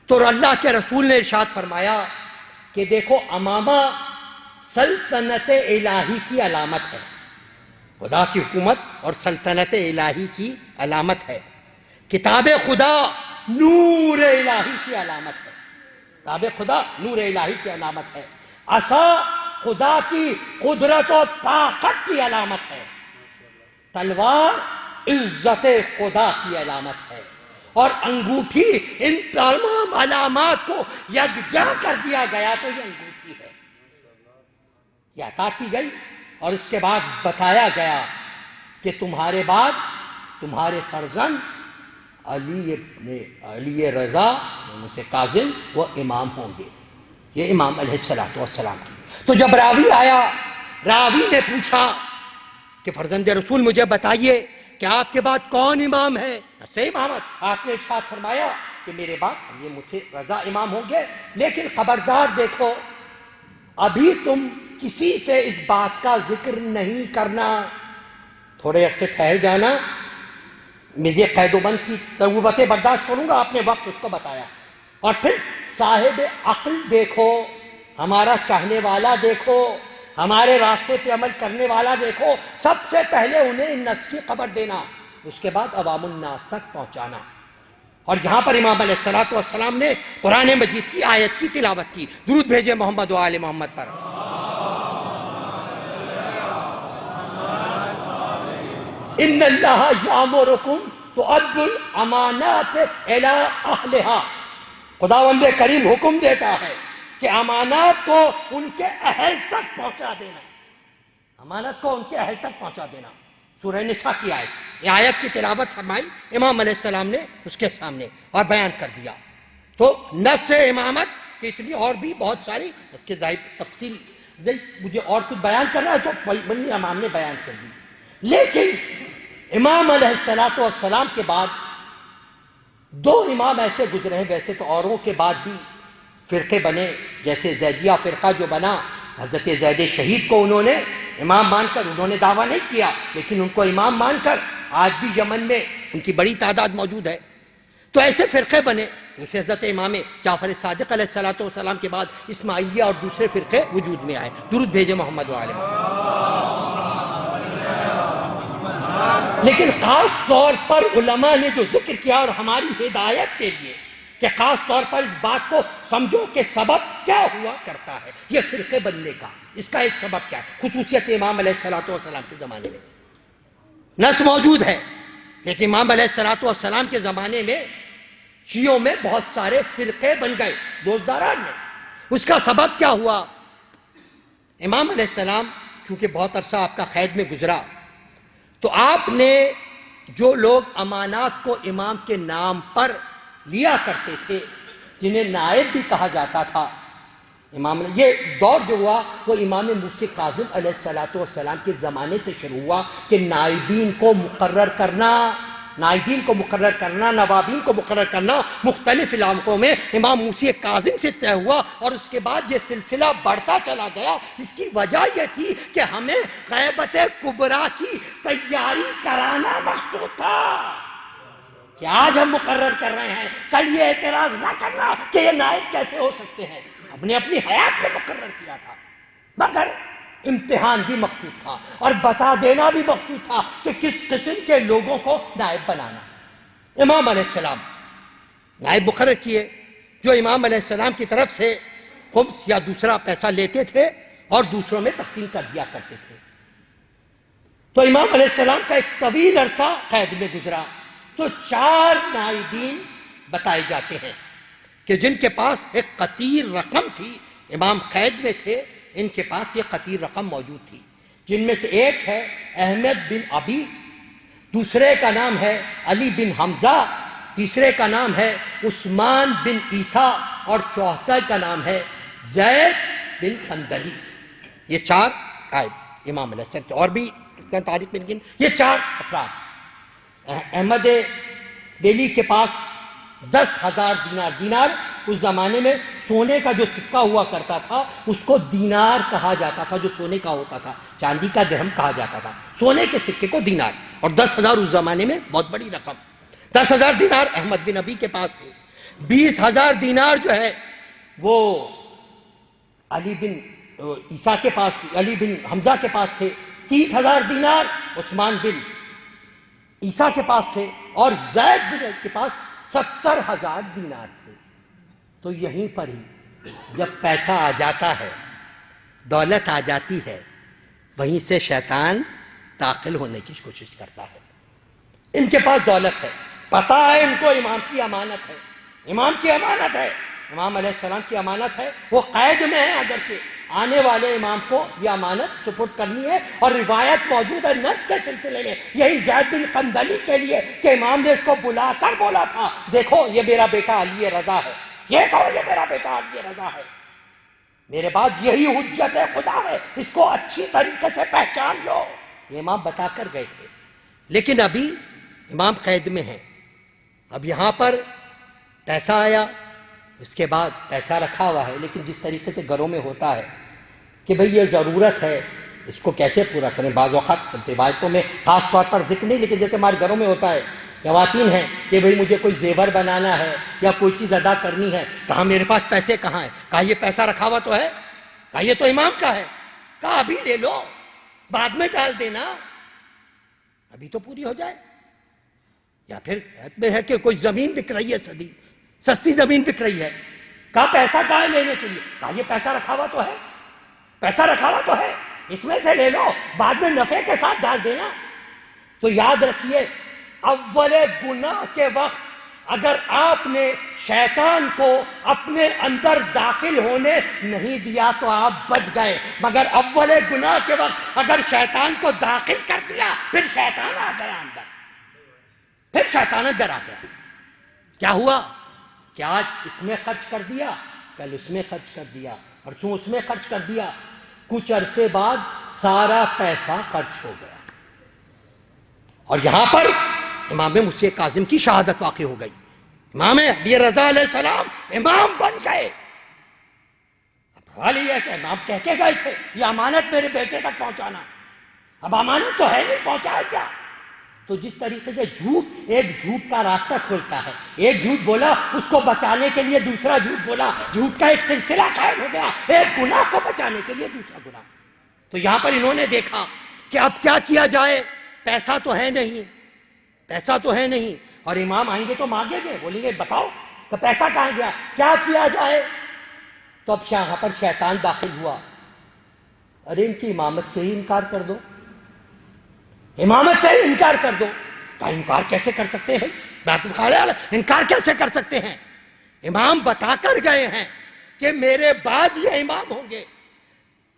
تو اللہ کے رسول نے ارشاد فرمایا کہ دیکھو امامہ سلطنت الہی کی علامت ہے، خدا کی حکومت اور سلطنت الہی کی علامت ہے. کتاب خدا نور الہی کی علامت ہے. کتاب خدا نور الہی کی علامت ہے. عصا خدا کی قدرت و طاقت کی علامت ہے. تلوار عزت خدا کی علامت ہے. اور انگوٹھی ان تمام علامات کو یکجا کر دیا گیا تو یہ انگوٹھی ہے. یہ عطا کی گئی اور اس کے بعد بتایا گیا کہ تمہارے بعد تمہارے فرزند علی رضا سے کاظم وہ امام ہوں گے. یہ امام علیہ السلام کی. تو جب راوی آیا، راوی نے پوچھا کہ فرزند رسول مجھے بتائیے کہ آپ کے بعد کون امام ہے؟ صحیح امامت. آپ نے ارشاد فرمایا کہ میرے بعد یہ مجھے رضا امام ہوں گے، لیکن خبردار دیکھو ابھی تم کسی سے اس بات کا ذکر نہیں کرنا، تھوڑے عرصے ٹھہر جانا، مجھے قید و بند کی ضرورتیں برداشت کروں گا. آپ نے وقت اس کو بتایا. اور پھر صاحب عقل دیکھو، ہمارا چاہنے والا دیکھو، ہمارے راستے پہ عمل کرنے والا دیکھو، سب سے پہلے انہیں ان نص کی خبر دینا، اس کے بعد عوام الناس تک پہنچانا. اور جہاں پر امام علیہ السلام نے قرآن مجید کی آیت کی تلاوت کی، درود بھیجے محمد و آل محمد پر. ان اللہ یامرکم تؤدوا الامانات الی اہلہا. خداوند کریم حکم دیتا ہے کہ امانات کو ان کے اہل تک پہنچا دینا. امانت کو ان کے اہل تک پہنچا دینا. سورہ نساء کی آیت، یہ آیت کی تلاوت فرمائی امام علیہ السلام نے اس کے سامنے اور بیان کر دیا. تو نص امامت کی اتنی اور بھی بہت ساری اس کے ظاہر تفصیل مجھے اور کچھ بیان کرنا ہے تو بنی امام نے بیان کر دی. لیکن امام علیہ السلام کے بعد دو امام ایسے گزرے ہیں. ویسے تو اوروں کے بعد بھی فرقے بنے، جیسے زیدیہ فرقہ جو بنا، حضرت زید شہید کو انہوں نے امام مان کر، انہوں نے دعویٰ نہیں کیا لیکن ان کو امام مان کر آج بھی یمن میں ان کی بڑی تعداد موجود ہے. تو ایسے فرقے بنے. دوسرے حضرت امام جعفر صادق علیہ السلام کے بعد اسماعیلیہ اور دوسرے فرقے وجود میں آئے. درود بھیجے محمد و آل محمد. لیکن خاص طور پر علماء نے جو ذکر کیا اور ہماری ہدایت کے لیے کہ خاص طور پر اس بات کو سمجھو کہ سبب کیا ہوا کرتا ہے یہ فرقے بننے کا. اس کا ایک سبب کیا ہے؟ خصوصیت امام علیہ السلام کے زمانے میں نص موجود ہے، لیکن امام علیہ السلام کے زمانے میں شیعوں میں بہت سارے فرقے بن گئے دوزداران میں. اس کا سبب کیا ہوا؟ امام علیہ السلام چونکہ بہت عرصہ آپ کا قید میں گزرا، تو آپ نے جو لوگ امانات کو امام کے نام پر لیا کرتے تھے، جنہیں نائب بھی کہا جاتا تھا، امام یہ دور جو ہوا وہ امام موسی کاظم علیہ السلام کے زمانے سے شروع ہوا کہ نائبین کو مقرر کرنا، نائبین کو مقرر کرنا، نوابین کو مقرر کرنا مختلف علاقوں میں امام موسی کاظم سے طے ہوا، اور اس کے بعد یہ سلسلہ بڑھتا چلا گیا۔ اس کی وجہ یہ تھی کہ ہمیں غیبت کبریٰ کی تیاری کرانا مقصود تھا کہ آج ہم مقرر کر رہے ہیں، کل یہ اعتراض نہ کرنا کہ یہ نائب کیسے ہو سکتے ہیں۔ ہم نے اپنی حیات میں مقرر کیا تھا، مگر امتحان بھی مقصود تھا اور بتا دینا بھی مقصود تھا کہ کس قسم کے لوگوں کو نائب بنانا۔ امام علیہ السلام نائب مقرر کیے جو امام علیہ السلام کی طرف سے خمس یا دوسرا پیسہ لیتے تھے اور دوسروں میں تقسیم کر دیا کرتے تھے۔ تو امام علیہ السلام کا ایک طویل عرصہ قید میں گزرا، تو 4 نائبین بتائے جاتے ہیں کہ جن کے پاس ایک قطیر رقم تھی، امام قید میں تھے، ان کے پاس یہ قطیر رقم موجود تھی، جن میں سے ایک ہے احمد بن ابی، دوسرے کا نام ہے علی بن حمزہ، تیسرے کا نام ہے عثمان بن عیسیٰ، اور چوتھے کا نام ہے زید بن خندلی۔ یہ 4 نائب امام علیہ السلام، اور بھی تاریخ میں لیکن یہ 4 افراد۔ احمد دہلی کے پاس 10,000 دینار اس زمانے میں سونے کا جو سکہ ہوا کرتا تھا اس کو دینار کہا جاتا تھا، جو سونے کا ہوتا تھا، چاندی کا درہم کہا جاتا تھا، سونے کے سکے کو دینار، اور 10,000 اس زمانے میں بہت بڑی رقم۔ 10,000 دینار احمد بن ابی کے پاس تھے، 20,000 دینار جو ہے وہ علی بن عیسیٰ کے پاس، علی بن حمزہ کے پاس تھے، 30,000 دینار عثمان بن عیسیٰ کے پاس تھے، اور زید بن کے پاس 70,000 دینار تھے۔ تو یہیں پر ہی جب پیسہ آ جاتا ہے، دولت آ جاتی ہے، وہیں سے شیطان داخل ہونے کی کوشش کرتا ہے۔ ان کے پاس دولت ہے، پتہ ہے ان کو امام کی امانت ہے، امام کی امانت ہے، امام علیہ السلام کی امانت ہے، وہ قید میں ہے، اگرچہ آنے والے امام کو یہ امانت سپرد کرنی ہے، اور روایت موجود ہے نص کے سلسلے میں یہی زید بن قندلی کے لیے کہ امام نے اس کو بلا کر بولا تھا، دیکھو یہ میرا بیٹا علی رضا ہے، یہ کہو یہ میرا بیٹا علی رضا ہے، میرے بعد یہی حجت خدا ہے، اس کو اچھی طریقے سے پہچان لو۔ یہ امام بتا کر گئے تھے، لیکن ابھی امام قید میں ہیں۔ اب یہاں پر پیسہ آیا، اس کے بعد پیسہ رکھا ہوا ہے، لیکن جس طریقے سے گھروں میں ہوتا ہے کہ بھئی یہ ضرورت ہے، اس کو کیسے پورا کریں۔ بعض اوقات روایتوں میں خاص طور پر ذکر نہیں، لیکن جیسے ہمارے گھروں میں ہوتا ہے، خواتین ہیں کہ بھئی مجھے کوئی زیور بنانا ہے یا کوئی چیز ادا کرنی ہے، کہا میرے پاس پیسے کہاں ہیں، کہا یہ پیسہ رکھا ہوا تو ہے، کہا یہ تو امام کا ہے، کہا ابھی لے لو، بعد میں ڈال دینا، ابھی تو پوری ہو جائے۔ یا پھر میں ہے کہ کوئی زمین بک رہی ہے، سستی زمین بک رہی ہے، کہا پیسہ کہاں ہے لینے کے لیے، کہا یہ پیسہ رکھا ہوا تو ہے، پیسہ رکھا ہوا تو ہے، اس میں سے لے لو، بعد میں نفع کے ساتھ ڈال دینا۔ تو یاد رکھیے، اول گناہ کے وقت اگر آپ نے شیطان کو اپنے اندر داخل ہونے نہیں دیا تو آپ بچ گئے، مگر اول گناہ کے وقت اگر شیطان کو داخل کر دیا پھر شیطان آ گیا اندر، پھر شیطان اندر آ گیا۔ کیا ہوا کہ آج اس میں خرچ کر دیا، کل اس میں خرچ کر دیا، پرسوں اس میں خرچ کر دیا، کچھ عرصے بعد سارا پیسہ خرچ ہو گیا۔ اور یہاں پر امام موسی کاظم کی شہادت واقع ہو گئی، امام علی رضا علیہ السلام امام بن گئے۔ اب سوال یہ ہے کہ امام کہہ کے گئے تھے یہ امانت میرے بیٹے تک پہنچانا، اب امانت تو ہے نہیں، پہنچایا کیا؟ تو جس طریقے سے جھوٹ ایک جھوٹ کا راستہ کھولتا ہے، ایک جھوٹ بولا اس کو بچانے کے لیے دوسرا جھوٹ بولا، جھوٹ کا ایک سلسلہ قائم ہو گیا، ایک گناہ کو بچانے کے لیے دوسرا گناہ۔ تو یہاں پر انہوں نے دیکھا کہ اب کیا کیا جائے، پیسہ تو ہے نہیں، پیسہ تو ہے نہیں، اور امام آئیں گے تو مانگیں گے، بولیں گے بتاؤ کہ پیسہ کہاں گیا، کیا کیا جائے؟ تو اب یہاں پر شیطان داخل ہوا، ارے ان کی امامت سے ہی انکار کر دو، امامت سے ہی انکار کر دو۔ کہا انکار کیسے کر سکتے ہیں بھائی، انکار کیسے کر سکتے ہیں، امام بتا کر گئے ہیں کہ میرے بعد یہ امام ہوں گے۔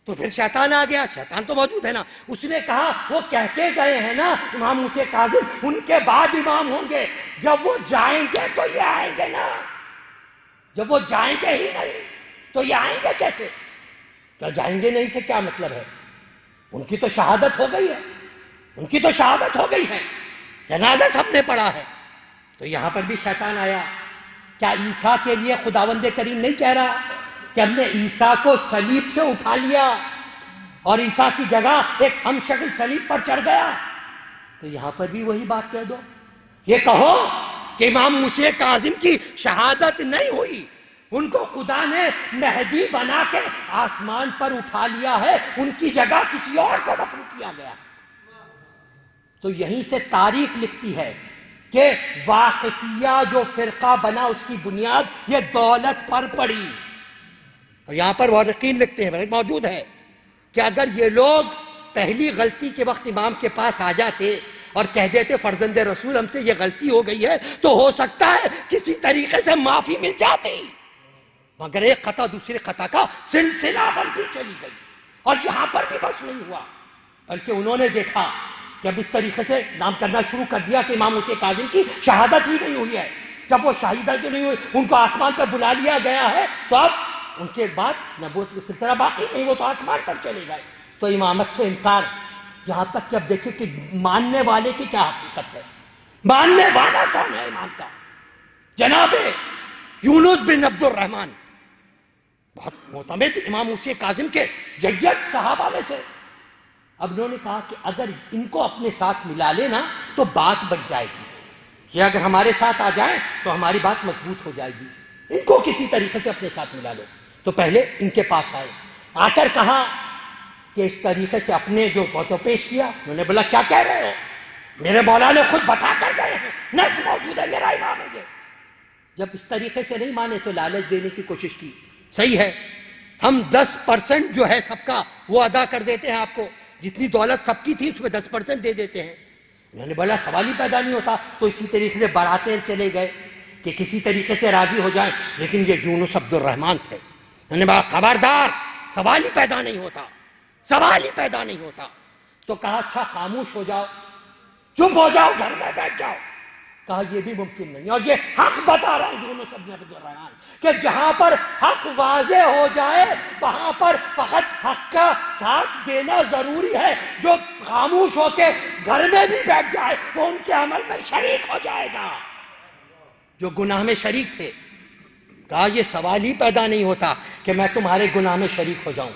تو پھر شیطان آ گیا، شیطان تو موجود ہے نا، اس نے کہا وہ کہہ کے گئے ہیں نا امام موسی کاظم ان کے بعد امام ہوں گے، جب وہ جائیں گے تو یہ آئیں گے نا، جب وہ جائیں گے ہی نہیں تو یہ آئیں گے کیسے؟ کیا جائیں گے نہیں سے کیا مطلب ہے؟ ان کی تو شہادت ہو گئی ہے، ان کی تو شہادت ہو گئی ہے، جنازہ سب نے پڑھا ہے۔ تو یہاں پر بھی شیطان آیا۔ کیا عیسیٰ کے لیے خداوند کریم نہیں کہہ رہا کہ ہم نے عیسیٰ کو صلیب سے اٹھا لیا اور عیسیٰ کی جگہ ایک ہم شکل صلیب پر چڑھ گیا؟ تو یہاں پر بھی وہی بات کہہ دو، یہ کہو کہ امام مسیح کاظم کی شہادت نہیں ہوئی، ان کو خدا نے مہدی بنا کے آسمان پر اٹھا لیا ہے، ان کی جگہ کسی اور کو دفن کیا گیا۔ تو یہیں سے تاریخ لکھتی ہے کہ واقفیہ جو فرقہ بنا اس کی بنیاد یہ دولت پر پڑی۔ اور یہاں پر مورخین لکھتے ہیں، موجود ہے، کہ اگر یہ لوگ پہلی غلطی کے وقت امام کے پاس آ جاتے اور کہہ دیتے فرزند رسول ہم سے یہ غلطی ہو گئی ہے، تو ہو سکتا ہے کسی طریقے سے معافی مل جاتی، مگر ایک خطا دوسرے خطا کا سلسلہ بنتی چلی گئی۔ اور یہاں پر بھی بس نہیں ہوا، بلکہ انہوں نے دیکھا کہ اب اس طریقے سے نام کرنا شروع کر دیا کہ امام مسیح کاظم کی شہادت ہی نہیں ہوئی ہے۔ جب وہ شہادت نہیں ہوئی، ان کو آسمان پر بلا لیا گیا ہے، تو اب ان کے بعد نبوت کا سلسلہ باقی نہیں، وہ تو آسمان پر چلے گئے۔ تو امامت سے انکار، یہاں تک کہ اب دیکھیں کہ ماننے والے کی کیا حقیقت ہے۔ ماننے والا کون ہے امام کا؟ جناب یونس بن عبد الرحمن، بہت معتمد امام مسیح کاظم کے جید صحابہ میں سے۔ اب انہوں نے کہا کہ اگر ان کو اپنے ساتھ ملا لینا تو بات بچ جائے گی، کہ اگر ہمارے ساتھ آ جائیں تو ہماری بات مضبوط ہو جائے گی، ان کو کسی طریقے سے اپنے ساتھ ملا لو۔ تو پہلے ان کے پاس آئے، آ کر کہا کہ اس طریقے سے اپنے جو باتوں پیش کیا۔ انہوں نے بولا کیا کہہ رہے ہو؟ میرے مولا نے خود بتا کر گئے ہیں، نص موجود ہے، میرا امام ہے یہ۔ جب اس طریقے سے نہیں مانے تو لالچ دینے کی کوشش کی، صحیح ہے ہم 10% جو ہے سب کا وہ ادا کر دیتے ہیں، آپ کو جتنی دولت سب کی تھی اس میں 10% دے دیتے ہیں۔ انہوں نے بولا سوال ہی پیدا نہیں ہوتا، تو اسی طریقے سے بڑھاتے چلے گئے کہ کسی طریقے سے راضی ہو جائیں، لیکن یہ یونس عبد الرحمن تھے۔ انہوں نے بولا خبردار، سوال ہی پیدا نہیں ہوتا، سوال ہی پیدا نہیں ہوتا۔ تو کہا اچھا خاموش ہو جاؤ، چپ ہو جاؤ، گھر میں بیٹھ جاؤ۔ کہا یہ بھی ممکن نہیں، اور یہ حق بتا رہا ہے یونس بن عبد الرحمن کہ جہاں پر حق واضح ہو جائے وہاں پر فقط حق کا ساتھ دینا ضروری ہے۔ جو خاموش ہو کے گھر میں بھی بیٹھ جائے وہ ان کے عمل میں شریک ہو جائے گا۔ جو گناہ میں شریک تھے، کہا یہ سوال ہی پیدا نہیں ہوتا کہ میں تمہارے گناہ میں شریک ہو جاؤں۔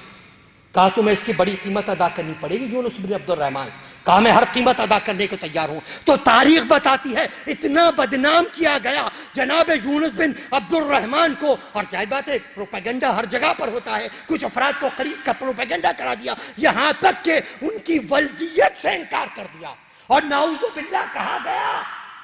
کہا تمہیں اس کی بڑی قیمت ادا کرنی پڑے گی یونس بن عبد الرحمن۔ کہا میں ہر قیمت ادا کرنے کو تیار ہوں۔ تو تاریخ بتاتی ہے اتنا بدنام کیا گیا جناب یونس بن عبد الرحمن کو، اور ظاہر بات ہے پروپیگنڈا ہر جگہ پر ہوتا ہے، کچھ افراد کو خرید کر پروپیگنڈا کرا دیا، یہاں تک کہ ان کی ولدیت سے انکار کر دیا، اور نعوذ باللہ کہا گیا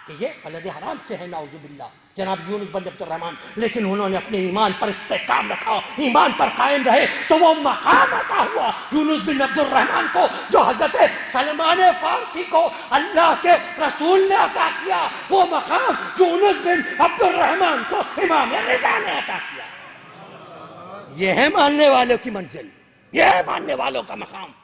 کہ یہ بلد حرام سے ہے، نعوذ باللہ جناب یونس بن عبد الرحمن۔ لیکن انہوں نے اپنے ایمان پر استحکام رکھا، ایمان پر قائم رہے، تو وہ مقام عطا ہوا یونس بن عبد الرحمن کو جو حضرت سلمان فارسی کو اللہ کے رسول نے عطا کیا، وہ مقام یونس بن عبد الرحمن کو امام رضا نے عطا کیا۔ یہ ہے ماننے والوں کی منزل، یہ ہے ماننے والوں کا مقام۔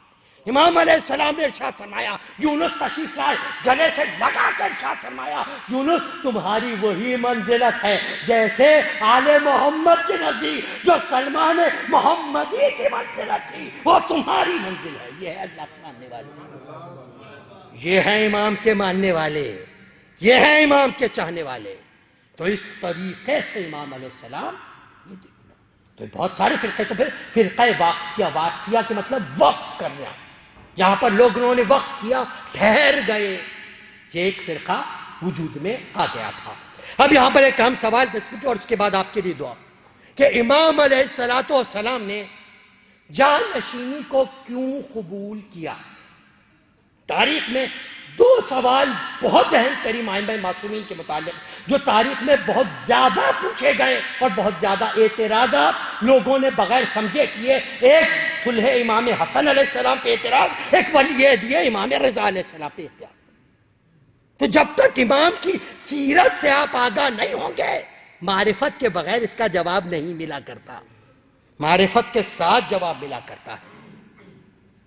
امام علیہ السلام نے ارشاد فرمایا، یونس تشریف لائے، گلے سے لگا کر ارشاد فرمایا یونس تمہاری وہی منزلت ہے جیسے آل محمد کے نزدیک جو سلمان محمدی کی منزلت تھی وہ تمہاری منزل ہے۔ یہ ہے اللہ کے ماننے والے، یہ ہے امام کے ماننے والے، یہ ہے امام کے چاہنے والے۔ تو اس طریقے سے امام علیہ السلام، تو بہت سارے فرقے، تو پھر فرقہ واقفیہ، واقفیہ کے مطلب وقف کرنا، جہاں پر لوگوں نے وقف کیا، ٹھہر گئے، یہ ایک فرقہ وجود میں آ گیا تھا۔ اب یہاں پر ایک اہم سوال 10 منٹ اور اس کے بعد آپ کے لیے دعا، کہ امام علیہ السلام نے جانشینی کو کیوں قبول کیا؟ تاریخ میں 2 سوال بہت اہم ترین ائمہ معصومین کے متعلق جو تاریخ میں بہت زیادہ پوچھے گئے اور بہت زیادہ اعتراضات لوگوں نے بغیر سمجھے کیے۔ ایک صلح امام حسن علیہ السلام پہ اعتراض، ایک ولی دیا امام رضا علیہ السلام پہ اعتراض۔ تو جب تک امام کی سیرت سے آپ آگاہ نہیں ہوں گے، معرفت کے بغیر اس کا جواب نہیں ملا کرتا، معرفت کے ساتھ جواب ملا کرتا ہے۔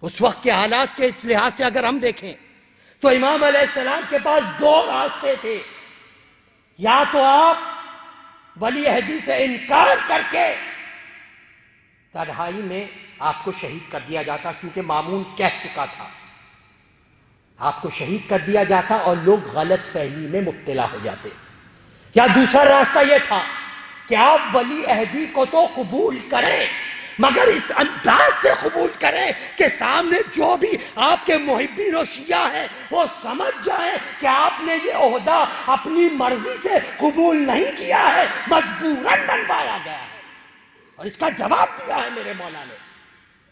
اس وقت کے حالات کے لحاظ سے اگر ہم دیکھیں تو امام علیہ السلام کے پاس 2 راستے تھے، یا تو آپ ولی عہدی سے انکار کر کے تنہائی میں آپ کو شہید کر دیا جاتا، کیونکہ مامون کہہ چکا تھا آپ کو شہید کر دیا جاتا اور لوگ غلط فہمی میں مبتلا ہو جاتے. یا دوسرا راستہ یہ تھا کہ آپ ولی عہدی کو تو قبول کریں مگر اس انداز سے قبول کریں کہ سامنے جو بھی آپ کے محبین و شیعہ ہیں وہ سمجھ جائیں کہ آپ نے یہ عہدہ اپنی مرضی سے قبول نہیں کیا ہے، مجبوراً بنوایا گیا ہے. اور اس کا جواب دیا ہے میرے مولا نے،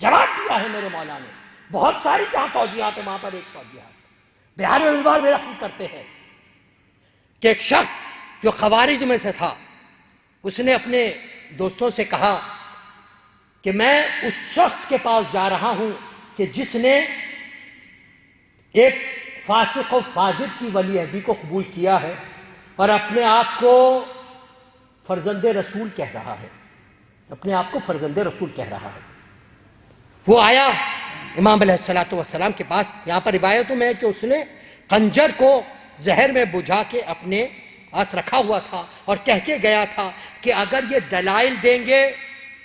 جواب دیا ہے میرے مولا نے. بہت ساری جہاں توجیہات ہیں، وہاں پر ایک توجیہات بہار الانوار میں رقم کرتے ہیں کہ ایک شخص جو خوارج میں سے تھا، اس نے اپنے دوستوں سے کہا کہ میں اس شخص کے پاس جا رہا ہوں کہ جس نے ایک فاسق و فاجر کی ولی عہدی کو قبول کیا ہے اور اپنے آپ کو فرزند رسول کہہ رہا ہے، اپنے آپ کو فرزند رسول کہہ رہا ہے. وہ آیا امام علیہ الصلوۃ والسلام کے پاس. یہاں پر روایتوں میں ہے کہ اس نے خنجر کو زہر میں بجھا کے اپنے پاس رکھا ہوا تھا اور کہہ کے گیا تھا کہ اگر یہ دلائل دیں گے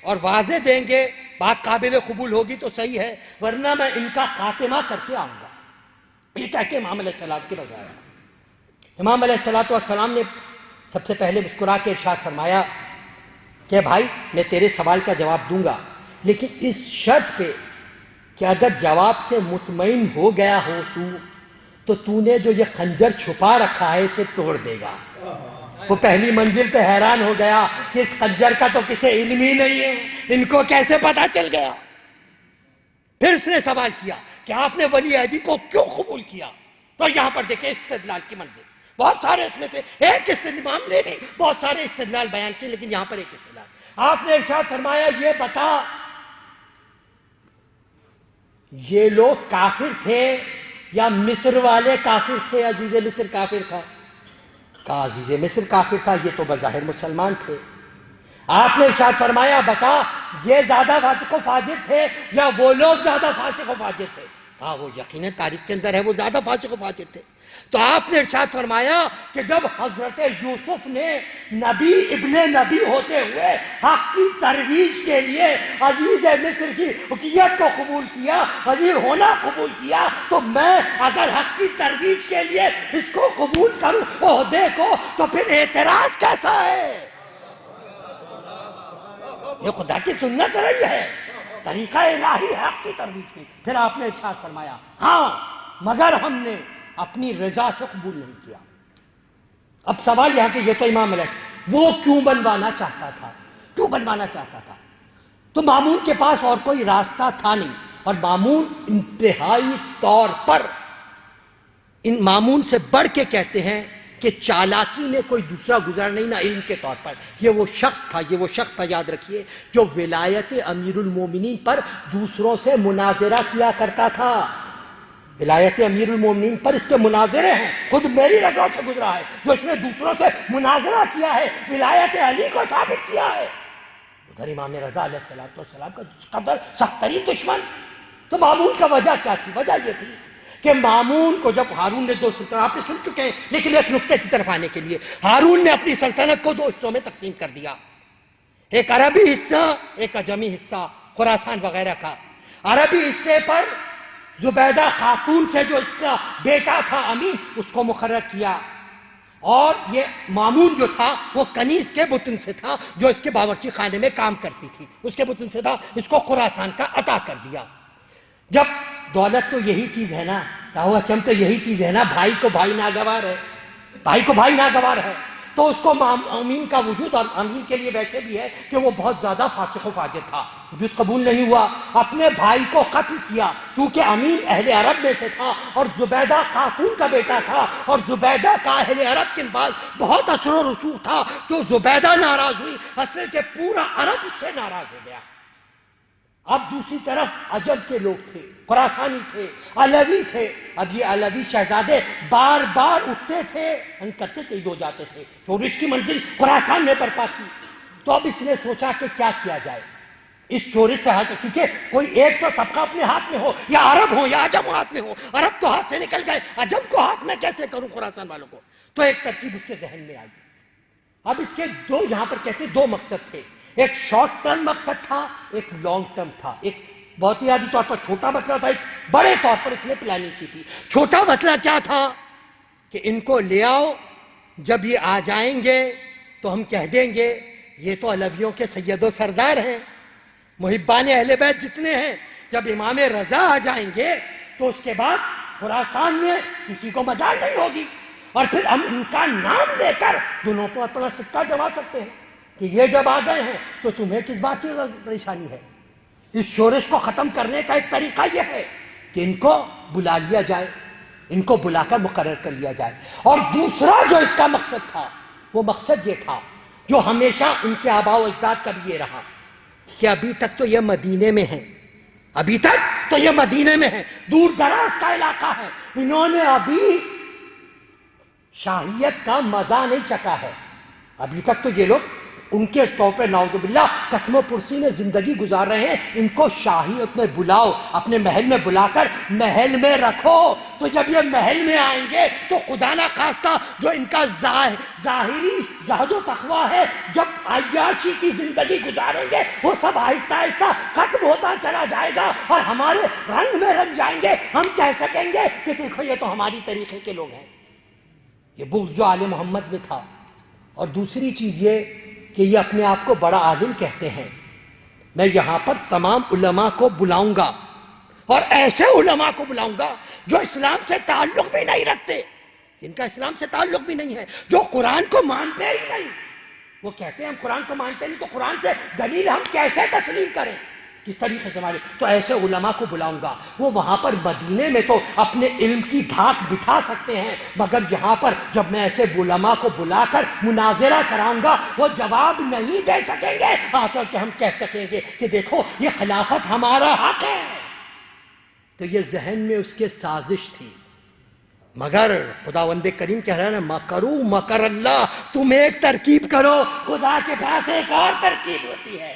اور واضح دیں گے بات قابل قبول ہوگی تو صحیح ہے، ورنہ میں ان کا خاتمہ کر کے آؤں گا. یہ کہہ کے امام علیہ السلام کے پاس آیا. امام علیہ الصلوۃ والسلام نے سب سے پہلے مسکرا کے ارشاد فرمایا کہ بھائی میں تیرے سوال کا جواب دوں گا، لیکن اس شرط پہ کہ اگر جواب سے مطمئن ہو گیا ہو تو نے جو یہ خنجر چھپا رکھا ہے اسے توڑ دے گا. وہ پہلی منزل پہ حیران ہو گیا کہ اس خنجر کا تو کسی علم ہی نہیں ہے، ان کو کیسے پتا چل گیا. پھر اس نے سوال کیا کہ آپ نے ولی عہدی کو کیوں قبول کیا؟ تو یہاں پر دیکھیں استدلال کی منزل، بہت سارے اس میں سے ایک استدلال نے بھی بہت سارے استدلال بیان کیے، لیکن یہاں پر ایک استدلال. آپ نے ارشاد فرمایا یہ بتا یہ لوگ کافر تھے یا مصر والے کافر تھے؟ عزیز مصر کافر تھا. کہا عزیز مصر کافر تھا، یہ تو بظاہر مسلمان تھے. آپ نے ارشاد فرمایا بتا یہ زیادہ فاسق و فاجر تھے یا وہ لوگ زیادہ فاسق و فاجر تھے؟ کہا وہ یقیناً تاریخ کے اندر ہے وہ زیادہ فاسق و فاجر تھے. تو آپ نے ارشاد فرمایا کہ جب حضرت یوسف نے نبی ابن نبی ہوتے ہوئے حق کی ترویج کے لیے عزیز مصر کی حکیت کو قبول کیا، وزیر ہونا قبول کیا، تو میں اگر حق کی ترویج کے لیے اس کو قبول کروں عہدے کو تو پھر اعتراض کیسا ہے؟ یہ خدا کی سنت رہی ہے، طریقہ الہی ہے حق کی ترویج کی. پھر آپ نے ارشاد فرمایا ہاں مگر ہم نے اپنی رضا سے قبول نہیں کیا. اب سوال یہاں کہ یہ تو امام علیہ وہ کیوں بنوانا چاہتا تھا؟ کیوں بنوانا چاہتا تھا؟ تو مامون کے پاس اور کوئی راستہ تھا نہیں، اور مامون انتہائی طور پر ان مامون سے بڑھ کے کہتے ہیں کہ چالاکی میں کوئی دوسرا گزر نہیں نہ علم کے طور پر. یہ وہ شخص تھا یاد رکھیے جو ولایت امیر المومنین پر دوسروں سے مناظرہ کیا کرتا تھا. ولایت امیر المومنین پر اس کے مناظرے ہیں، خود میری رضا سے گزرا ہے جو اس نے دوسروں سے مناظرہ کیا ہے، ولایت علی کو ثابت کیا ہے. ادھر امام رضا علیہ السلام کا قدر سخت ترین دشمن. تو مامون کا وجہ کیا تھی؟ وجہ یہ تھی کہ مامون کو جب ہارون نے دو سلطنت، آپ نے سن چکے ہیں لیکن ایک نقطے کی طرف آنے کے لیے، ہارون نے اپنی سلطنت کو دو حصوں میں تقسیم کر دیا، ایک عربی حصہ ایک عجمی حصہ خراسان وغیرہ کا. عربی حصے پر زبیدہ خاتون سے جو اس کا بیٹا تھا امین اس کو مقرر کیا، اور یہ مامون جو تھا وہ کنیز کے بطن سے تھا جو اس کے باورچی خانے میں کام کرتی تھی، اس کے بطن سے تھا، اس کو خراسان کا عطا کر دیا. جب دولت تو یہی چیز ہے نا، چم تو یہی چیز ہے نا، بھائی کو بھائی ناگوار ہے، بھائی کو بھائی ناگوار ہے، تو اس کو امین کا وجود، اور امین کے لیے ویسے بھی ہے کہ وہ بہت زیادہ فاسق و فاجر تھا، وجود قبول نہیں ہوا. اپنے بھائی کو قتل کیا چونکہ امین اہل عرب میں سے تھا اور زبیدہ خاتون کا بیٹا تھا، اور زبیدہ کا اہل عرب کے بعد بہت اثر و رسوخ تھا. تو زبیدہ ناراض ہوئی، اصل کے پورا عرب اس سے ناراض ہو گیا. اب دوسری طرف عجم کے لوگ تھے، خراسانی تھے، علوی تھے. اب یہ علوی شہزادے بار بار اٹھتے تھے، ہنگ کرتے تھے، ہو جاتے تھے، شورش کی منزل خراسان میں برپا تھی. تو اب اس نے سوچا کہ کیا کیا جائے اس شورش سے ہاتھ، کیونکہ کوئی ایک تو طبقہ اپنے ہاتھ میں ہو، یا عرب ہو یا عجم ہاتھ میں ہو. عرب تو ہاتھ سے نکل گئے، عجم کو ہاتھ میں کیسے کروں خراسان والوں کو؟ تو ایک ترکیب اس کے ذہن میں آئی. اب اس کے دو یہاں پر کہتے ہیں دو مقصد تھے، ایک شارٹ ٹرم مقصد تھا، ایک لانگ ٹرم تھا. ایک بہتیادی طور پر چھوٹا مسئلہ تھا، ایک بڑے طور پر اس نے پلاننگ کی تھی۔ چھوٹا مسئلہ کیا تھا کہ ان کو لے آؤ، جب یہ آ جائیں گے تو ہم کہہ دیں گے یہ تو علویوں کے سید و سردار ہیں، محبان اہل بیت جتنے ہیں، جب امام رضا آ جائیں گے تو اس کے بعد خراسان میں کسی کو مجال نہیں ہوگی، اور پھر ہم ان کا نام لے کر دونوں پر اپنا سکہ جما سکتے ہیں کہ یہ جب آ گئے ہیں تو تمہیں کس بات کی پریشانی ہے۔ اس شورش کو ختم کرنے کا ایک طریقہ یہ ہے کہ ان کو بلا لیا جائے، ان کو بلا کر مقرر کر لیا جائے۔ اور دوسرا جو اس کا مقصد تھا، وہ مقصد یہ تھا جو ہمیشہ ان کے آباء و اجداد کا بھی یہ رہا کہ ابھی تک تو یہ مدینے میں ہیں، ابھی تک تو یہ مدینے میں ہیں، دور دراز کا علاقہ ہے، انہوں نے ابھی شاہیت کا مزہ نہیں چکا ہے، ابھی تک تو یہ لوگ ان کے طور پہ نعوذ باللہ قسم و پرسی میں زندگی گزار رہے ہیں۔ ان کو شاہیت میں بلاؤ، اپنے محل میں بلا کر محل میں رکھو، تو جب یہ محل میں آئیں گے تو خدا نہ خواستہ جو ان کا ظاہری زہد و تقویٰ ہے، جب عیاشی کی زندگی گزاریں گے وہ سب آہستہ آہستہ ختم ہوتا چلا جائے گا، اور ہمارے رنگ میں رنگ جائیں گے، ہم کہہ سکیں گے کہ دیکھو یہ تو ہماری طریقے کے لوگ ہیں۔ یہ بغض جو آل محمد میں تھا۔ اور دوسری چیز یہ کہ یہ اپنے آپ کو بڑا عالم کہتے ہیں۔ میں یہاں پر تمام علماء کو بلاؤں گا، اور ایسے علماء کو بلاؤں گا جو اسلام سے تعلق بھی نہیں رکھتے، جن کا اسلام سے تعلق بھی نہیں ہے، جو قرآن کو مانتے ہی نہیں۔ وہ کہتے ہیں ہم قرآن کو مانتے نہیں، تو قرآن سے دلیل ہم کیسے تسلیم کریں، کس طریقے سے مانیں؟ تو ایسے علماء کو بلاؤں گا۔ وہ وہاں پر مدینے میں تو اپنے علم کی دھاک بٹھا سکتے ہیں، مگر یہاں پر جب میں ایسے علماء کو بلا کر مناظرہ کراؤں گا وہ جواب نہیں دے سکیں گے، آ کر کے ہم کہہ سکیں گے کہ دیکھو یہ خلافت ہمارا حق ہے۔ تو یہ ذہن میں اس کے سازش تھی، مگر خداوند کریم کہہ رہا ہے نا مکرو مکر اللہ، تم ایک ترکیب کرو، خدا کے پاس ایک اور ترکیب ہوتی ہے،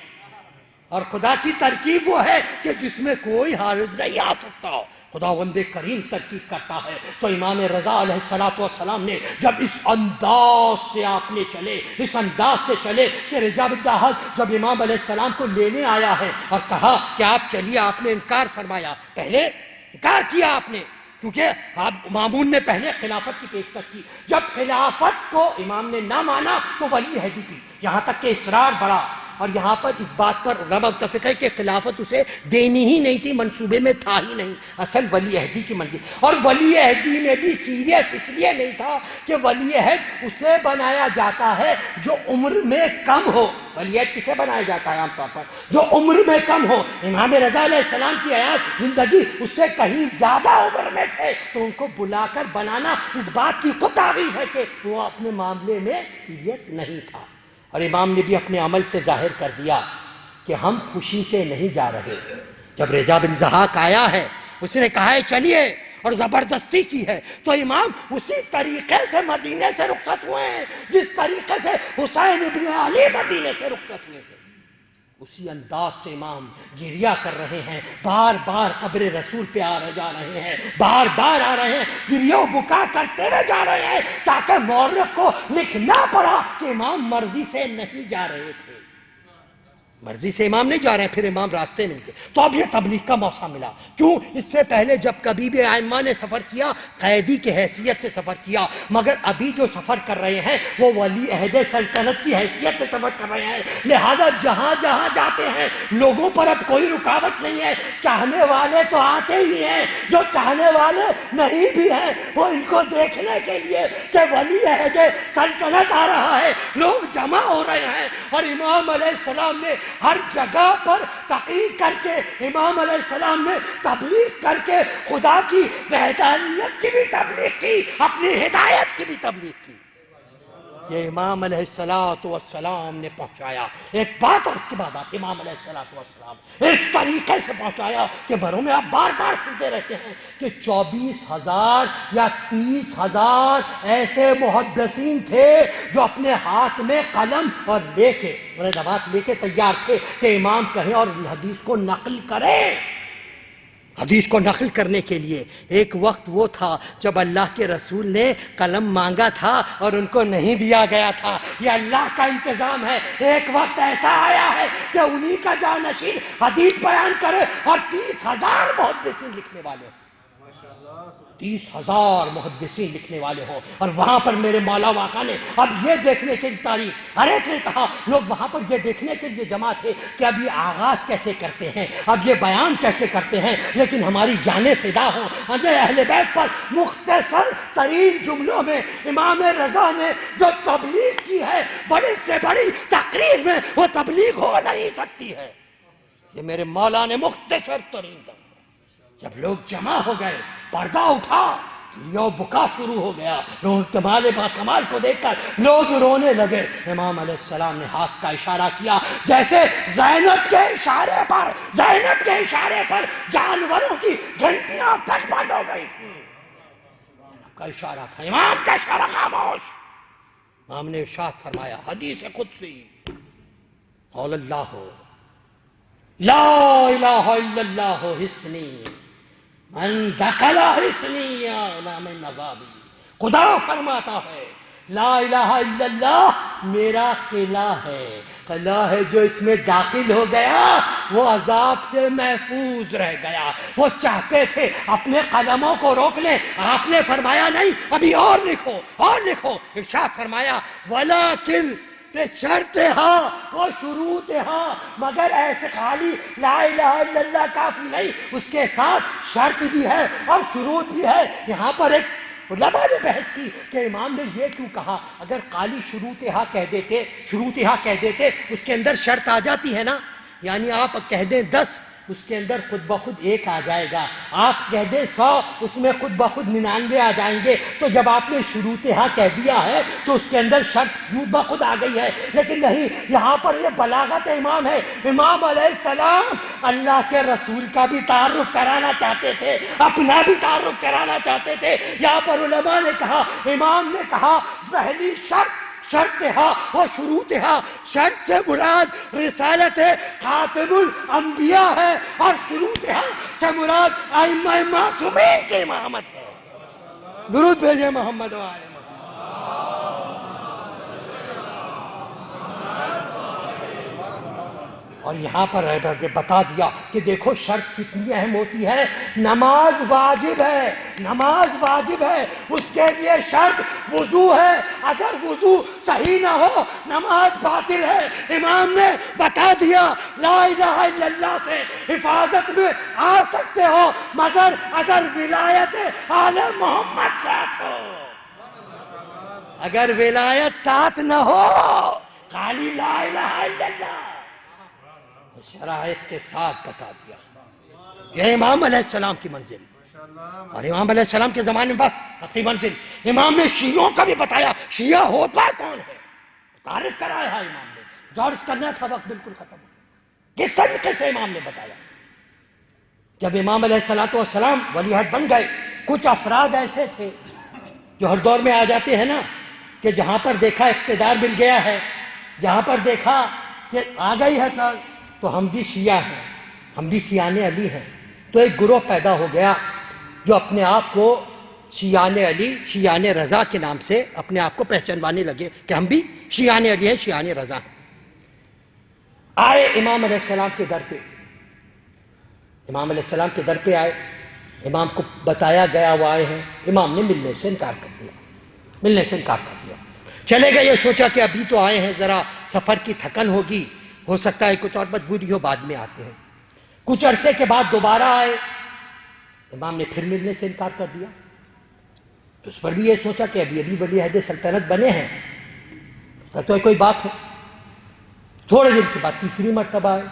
اور خدا کی ترکیب وہ ہے کہ جس میں کوئی حارج نہیں آ سکتا۔ خداوند کریم ترکیب کرتا ہے۔ تو امام رضا علیہ السلام نے جب اس انداز سے آپ نے چلے، اس انداز سے چلے کہ رجا بن داہک جب امام علیہ السلام کو لینے آیا ہے اور کہا کہ آپ چلیے، آپ نے انکار فرمایا، پہلے انکار کیا آپ نے، کیونکہ آپ مامون نے پہلے خلافت کی پیشکش کی۔ جب خلافت کو امام نے نہ مانا تو ولی عہدی کی، یہاں تک کہ اصرار بڑھا، اور یہاں پر اس بات پر علماء متفق ہے کہ خلافت اسے دینی ہی نہیں تھی، منصوبے میں تھا ہی نہیں، اصل ولی عہدی کی منزل۔ اور ولی عہدی میں بھی سیریس اس لیے نہیں تھا کہ ولی عہد اسے بنایا جاتا ہے جو عمر میں کم ہو۔ ولی عہد کسے بنایا جاتا ہے عام طور پر؟ جو عمر میں کم ہو۔ امام رضا علیہ السلام کی حیات زندگی اس سے کہیں زیادہ عمر میں تھے، تو ان کو بلا کر بنانا اس بات کی خود تعویذ ہے کہ وہ اپنے معاملے میں سیریس نہیں تھا۔ اور امام نے بھی اپنے عمل سے ظاہر کر دیا کہ ہم خوشی سے نہیں جا رہے۔ جب رجا بن ضحاک آیا ہے، اس نے کہا ہے چلیے، اور زبردستی کی ہے، تو امام اسی طریقے سے مدینے سے رخصت ہوئے ہیں جس طریقے سے حسین ابن علی مدینے سے رخصت ہوئے تھے۔ اسی انداز سے امام گریہ کر رہے ہیں، بار بار قبر رسول پہ جا رہے ہیں، بار بار آ رہے ہیں، گریہ و بکا کرتے ہوئے جا رہے ہیں، تاکہ مورخ کو لکھنا پڑا کہ امام مرضی سے نہیں جا رہے تھے، مرضی سے امام نہیں جا رہے ہیں، پھر امام راستے نہیں گئے۔ تو اب یہ تبلیغ کا موقع ملا۔ کیوں؟ اس سے پہلے جب کبھی بھی ائمہ نے سفر کیا، قیدی کی حیثیت سے سفر کیا، مگر ابھی جو سفر کر رہے ہیں وہ ولی عہد سلطنت کی حیثیت سے سفر کر رہے ہیں، لہذا جہاں جہاں جاتے ہیں لوگوں پر اب کوئی رکاوٹ نہیں ہے۔ چاہنے والے تو آتے ہی ہیں، جو چاہنے والے نہیں بھی ہیں وہ ان کو دیکھنے کے لیے کہ ولی عہد سلطنت آ رہا ہے، لوگ جمع ہو رہے ہیں۔ اور امام علیہ السلام نے ہر جگہ پر تقریر کر کے، امام علیہ السلام نے تبلیغ کر کے خدا کی وحدانیت کی بھی تبلیغ کی، اپنی ہدایت کی بھی تبلیغ کی۔ یہ امام علیہ السلام نے پہنچایا۔ ایک بات اور اس کے بعد آپ امام علیہ السلام اس طریقے سے پہنچایا کہ بھروں میں آپ بار بار سنتے رہتے ہیں کہ 24,000 یا 30,000 ایسے محدثین تھے جو اپنے ہاتھ میں قلم اور لے کے روات لے کے تیار تھے کہ امام کہیں اور حدیث کو نقل کریں۔ حدیث کو نقل کرنے کے لیے۔ ایک وقت وہ تھا جب اللہ کے رسول نے قلم مانگا تھا اور ان کو نہیں دیا گیا تھا۔ یہ اللہ کا انتظام ہے۔ ایک وقت ایسا آیا ہے کہ انہی کا جانشین حدیث بیان کرے، اور 30,000 محدثین لکھنے والے ہوں، 30,000 محدثین لکھنے والے ہوں۔ اور وہاں پر میرے مولا واقع نے اب یہ دیکھنے کے لیے تاریخ ہر ایک نے کہا، لوگ وہاں پر یہ دیکھنے کے لیے جمع تھے کہ اب یہ آغاز کیسے کرتے ہیں، اب یہ بیان کیسے کرتے ہیں، لیکن ہماری جانیں فدا ہوں۔ ہمیں اہل بیت پر مختصر ترین جملوں میں امام رضا نے جو تبلیغ کی ہے، بڑی سے بڑی تقریر میں وہ تبلیغ ہو نہیں سکتی ہے۔ یہ میرے مولا نے مختصر ترین دم، جب لوگ جمع ہو گئے، پردہ اٹھا، یو بکا شروع ہو گیا۔ کمال با کمال کو دیکھ کر لوگ رونے لگے۔ امام علیہ السلام نے ہاتھ کا اشارہ کیا، جیسے زینب کے اشارے پر جانوروں کی گھنٹیاں تک بند ہو گئی تھیں۔ کا اشارہ تھا، امام کا اشارہ خاموش۔ امام نے ارشاد فرمایا، حدیث قدسی، قول اللہ لا الہ الا اللہ حسنی من دخل حسنی علام نظابی۔ خدا فرماتا ہے لا الہ الا اللہ میرا قلعہ ہے، قلعہ ہے جو اس میں داخل ہو گیا وہ عذاب سے محفوظ رہ گیا۔ وہ چاہتے تھے اپنے قدموں کو روک لیں، آپ نے فرمایا نہیں، ابھی اور لکھو اور لکھو۔ ارشاد فرمایا ولیکن شرط ہاں وہ شروط ہاں، مگر ایسے خالی لا الہ الا اللہ کافی نہیں، اس کے ساتھ شرط بھی ہے اور شروط بھی ہے۔ یہاں پر ایک علماء نے بحث کی کہ امام نے یہ کیوں کہا، اگر خالی شروط ہاں کہہ دیتے اس کے اندر شرط آ جاتی ہے نا، یعنی آپ کہہ دیں 10 اس کے اندر خود بخود 1 آ جائے گا، آپ کہہ دیں 100 اس میں خود بخود 99 آ جائیں گے۔ تو جب آپ نے شروط ہاں کہہ دیا ہے تو اس کے اندر شرط خود بخود آ گئی ہے، لیکن نہیں، یہاں پر یہ بلاغت امام ہے۔ امام علیہ السلام اللہ کے رسول کا بھی تعارف کرانا چاہتے تھے، اپنا بھی تعارف کرانا چاہتے تھے۔ یہاں پر علماء نے کہا، امام نے کہا پہلی شرط ہاں وہ شروط ہاں، شرط سے مراد رسالت خاتم الانبیاء ہے، اور شروط ہاں سے مراد ائمہ معصومین کی امامت ہے۔ درود بھیجیں محمد و آل محمد۔ اور یہاں پر بتا دیا کہ دیکھو شرط کتنی اہم ہوتی ہے۔ نماز واجب ہے، اس کے لیے شرط وضو ہے، اگر وضو صحیح نہ ہو نماز باطل ہے۔ امام نے بتا دیا لا الہ الا اللہ سے حفاظت میں آ سکتے ہو، مگر اگر ولایت آل محمد ساتھ ہو، اگر ولایت ساتھ نہ ہو، خالی لا الہ الا اللہ، شرائط کے ساتھ بتا دیا۔ یہ امام علیہ السلام کی منزل، اور امام علیہ السلام کے زمانے میں بس اپنی منزل۔ امام نے شیعوں کا بھی بتایا، شیعہ ہوتا کون ہے، تعریف کرایا ہے امام نے، جارس کرنا تھا وقت بالکل ختم ہو۔ کس طریقے سے امام نے بتایا؟ جب امام علیہ السلام ولی عہد بن گئے، کچھ افراد ایسے تھے جو ہر دور میں آ جاتے ہیں نا، کہ جہاں پر دیکھا اقتدار مل گیا ہے، جہاں پر دیکھا کہ آ گئی ہے تو ہم بھی شیعہ ہیں، ہم بھی شیعان علی ہیں۔ تو ایک گروہ پیدا ہو گیا جو اپنے آپ کو شیعان علی، شیعان رضا کے نام سے اپنے آپ کو پہچانوانے لگے کہ ہم بھی شیعان علی ہیں، شیعان رضا ہیں۔ آئے امام علیہ السلام کے در پہ، امام علیہ السلام کے در پہ آئے، امام کو بتایا گیا وہ آئے ہیں، امام نے ملنے سے انکار کر دیا، چلے گئے۔ یہ سوچا کہ ابھی تو آئے ہیں، ذرا سفر کی تھکن ہوگی، ہو سکتا ہے کچھ اور مجبوری ہو، بعد میں آتے ہیں۔ کچھ عرصے کے بعد دوبارہ آئے، امام نے پھر ملنے سے انکار کر دیا۔ تو اس پر بھی یہ سوچا کہ ابھی ولی عہد سلطنت بنے ہیں، تو کوئی بات ہو۔ تھوڑے دن کے بعد تیسری مرتبہ آئے،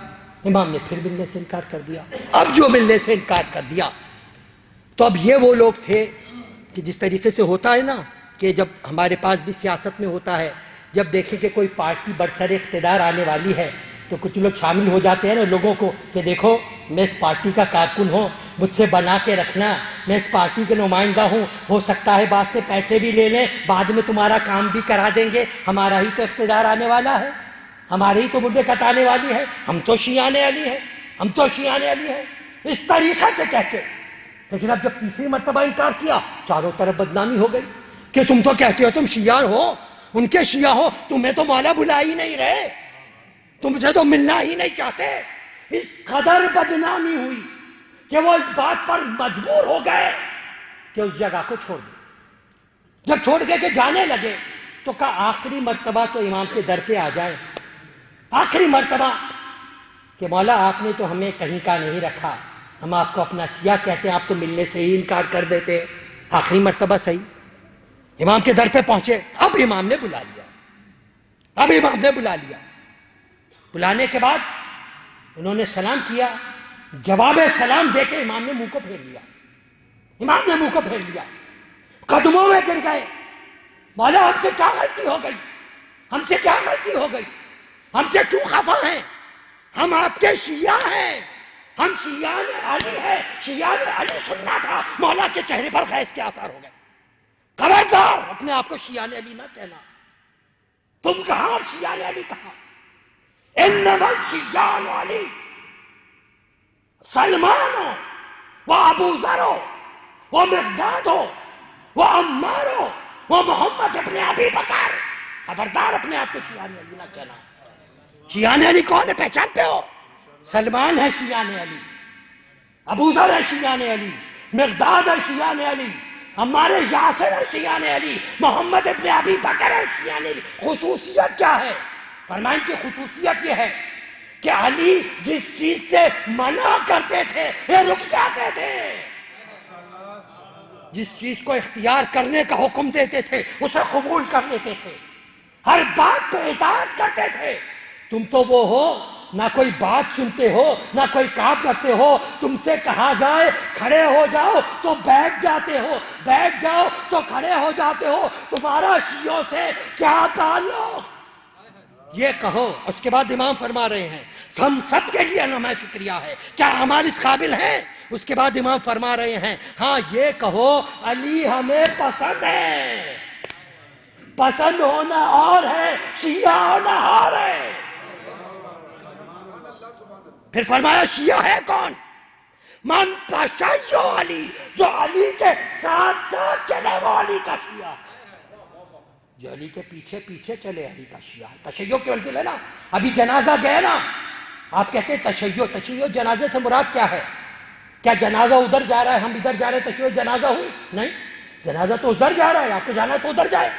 امام نے پھر ملنے سے انکار کر دیا۔ اب جو ملنے سے انکار کر دیا، تو اب یہ وہ لوگ تھے کہ جس طریقے سے ہوتا ہے نا، کہ جب ہمارے پاس بھی سیاست میں ہوتا ہے، جب دیکھیں کہ کوئی پارٹی برسر اقتدار آنے والی ہے تو کچھ لوگ شامل ہو جاتے ہیں نا لوگوں کو، کہ دیکھو میں اس پارٹی کا کارکن ہوں، مجھ سے بنا کے رکھنا، میں اس پارٹی کے نمائندہ ہوں، ہو سکتا ہے بعد سے پیسے بھی لے لیں، بعد میں تمہارا کام بھی کرا دیں گے، ہمارا ہی تو اقتدار آنے والا ہے، ہماری ہی تو مدت آنے والی ہے، ہم تو شیعان علی ہیں، اس طریقے سے کہتے. لیکن اب جب تیسری مرتبہ انکار کیا چاروں طرف بدنامی ہو گئی کہ تم تو کہتے ہو تم شیعہ ہو، ان کے شیعہ ہو، تمہیں تو مولا بلا ہی نہیں رہے، تم سے تو ملنا ہی نہیں چاہتے. اس قدر بدنامی ہوئی کہ وہ اس بات پر مجبور ہو گئے کہ اس جگہ کو چھوڑ دیں. جب چھوڑ کے جانے لگے تو کہا آخری مرتبہ تو امام کے در پہ آ جائیں، آخری مرتبہ کہ مولا آپ نے تو ہمیں کہیں کا نہیں رکھا، ہم آپ کو اپنا شیعہ کہتے ہیں، آپ تو ملنے سے ہی انکار کر دیتے، آخری مرتبہ صحیح. امام کے در پہ پہنچے. اب امام نے بلا لیا، اب امام نے بلا لیا. بلانے کے بعد انہوں نے سلام کیا، جواب سلام دے کے امام نے منہ کو پھیر لیا. امام نے منہ کو پھیر لیا، قدموں میں گر گئے. مولا ہم سے کیا غلطی ہو گئی، ہم سے کیا غلطی ہو گئی، ہم سے کیوں خفا ہیں، ہم آپ کے شیعہ ہیں، ہم شیعان علی ہیں، شیعان علی سننا تھا. مولا کے چہرے پر خیز کے آثار ہو گئے. خبردار اپنے آپ کو شیعان علی نہ کہنا. تم کہاں اور شیعان علی کہاں؟ انما شیعان علی سلمان ہو، وہ ابو ذر ہو، وہ مقداد ہو، وہ عمار ہو، وہ محمد ابن ابی بکر. خبردار اپنے آپ کو شیعان علی نہ کہنا. شیعان علی کون ہے پہچانتے ہو؟ سلمان ہے شیعان علی، ابو ذر ہے شیعان علی، مقداد ہے شیعان علی، عمار یاسر ہے شیعان علی، محمد ابن ابی بکر ہے شیعان علی. خصوصیت کیا ہے؟ فرمائیں کہ خصوصیت یہ ہے کہ علی جس چیز سے منع کرتے تھے یہ رک جاتے تھے، جس چیز کو اختیار کرنے کا حکم دیتے تھے اسے قبول کر لیتے تھے، ہر بات پہ اطاعت کرتے تھے. تم تو وہ ہو نہ کوئی بات سنتے ہو نہ کوئی کام کرتے ہو. تم سے کہا جائے کھڑے ہو جاؤ تو بیٹھ جاتے ہو، بیٹھ جاؤ تو کھڑے ہو جاتے ہو. تمہارا شیعوں سے کیا تعلق؟ یہ کہو. اس کے بعد امام فرما رہے ہیں ہم سب کے لیے نمہ فکریہ ہے، کیا ہمارے اس قابل ہیں؟ اس کے بعد امام فرما رہے ہیں ہاں یہ کہو علی ہمیں پسند ہے. پسند ہونا اور ہے، شیعہ ہونا اور ہے. پھر فرمایا شیعہ ہے کون؟ من تشیع علی، جو علی کے ساتھ ساتھ چلے وہ علی کا شیعہ ہے، جو علی کے پیچھے پیچھے چلے علی کا شیعہ ہے. تشیع کے منزل ہے نا. ابھی جنازہ گئے نا، آپ کہتے ہیں تشیع جنازے سے مراد کیا ہے؟ کیا جنازہ ادھر جا رہا ہے ہم ادھر جا رہے ہیں تشیع جنازہ ہوئی؟ نہیں، جنازہ تو ادھر جا رہا ہے، آپ کو جانا ہے تو ادھر جائے،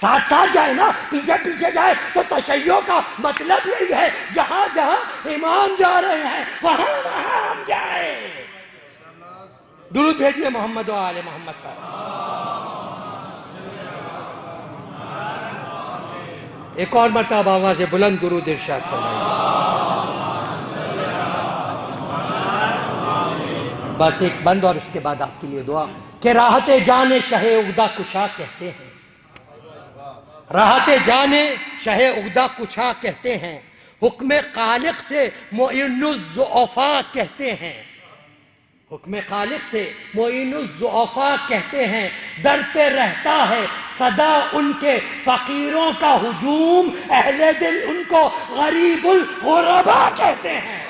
ساتھ ساتھ جائے نا، پیچھے پیچھے جائے. تو تشیع کا مطلب یہی ہے جہاں جہاں امام جا رہے ہیں وہاں وہاں ہم جائیں. درود بھیجیے محمد و آل محمد پر. ایک اور مرتبہ آواز بلند درود ارشاد فرمائیے. بس ایک بند اور اس کے بعد آپ کے لیے دعا. کہ راحت جان شہ عقدہ کشا کہتے ہیں، راحت جان شہ عقدہ کشا کہتے ہیں، حکم خالق سے معین الضعفاء کہتے ہیں، حکم خالق سے معین الضعفاء کہتے ہیں. در پہ رہتا ہے صدا ان کے فقیروں کا ہجوم، اہل دل ان کو غریب الغرباء کہتے ہیں.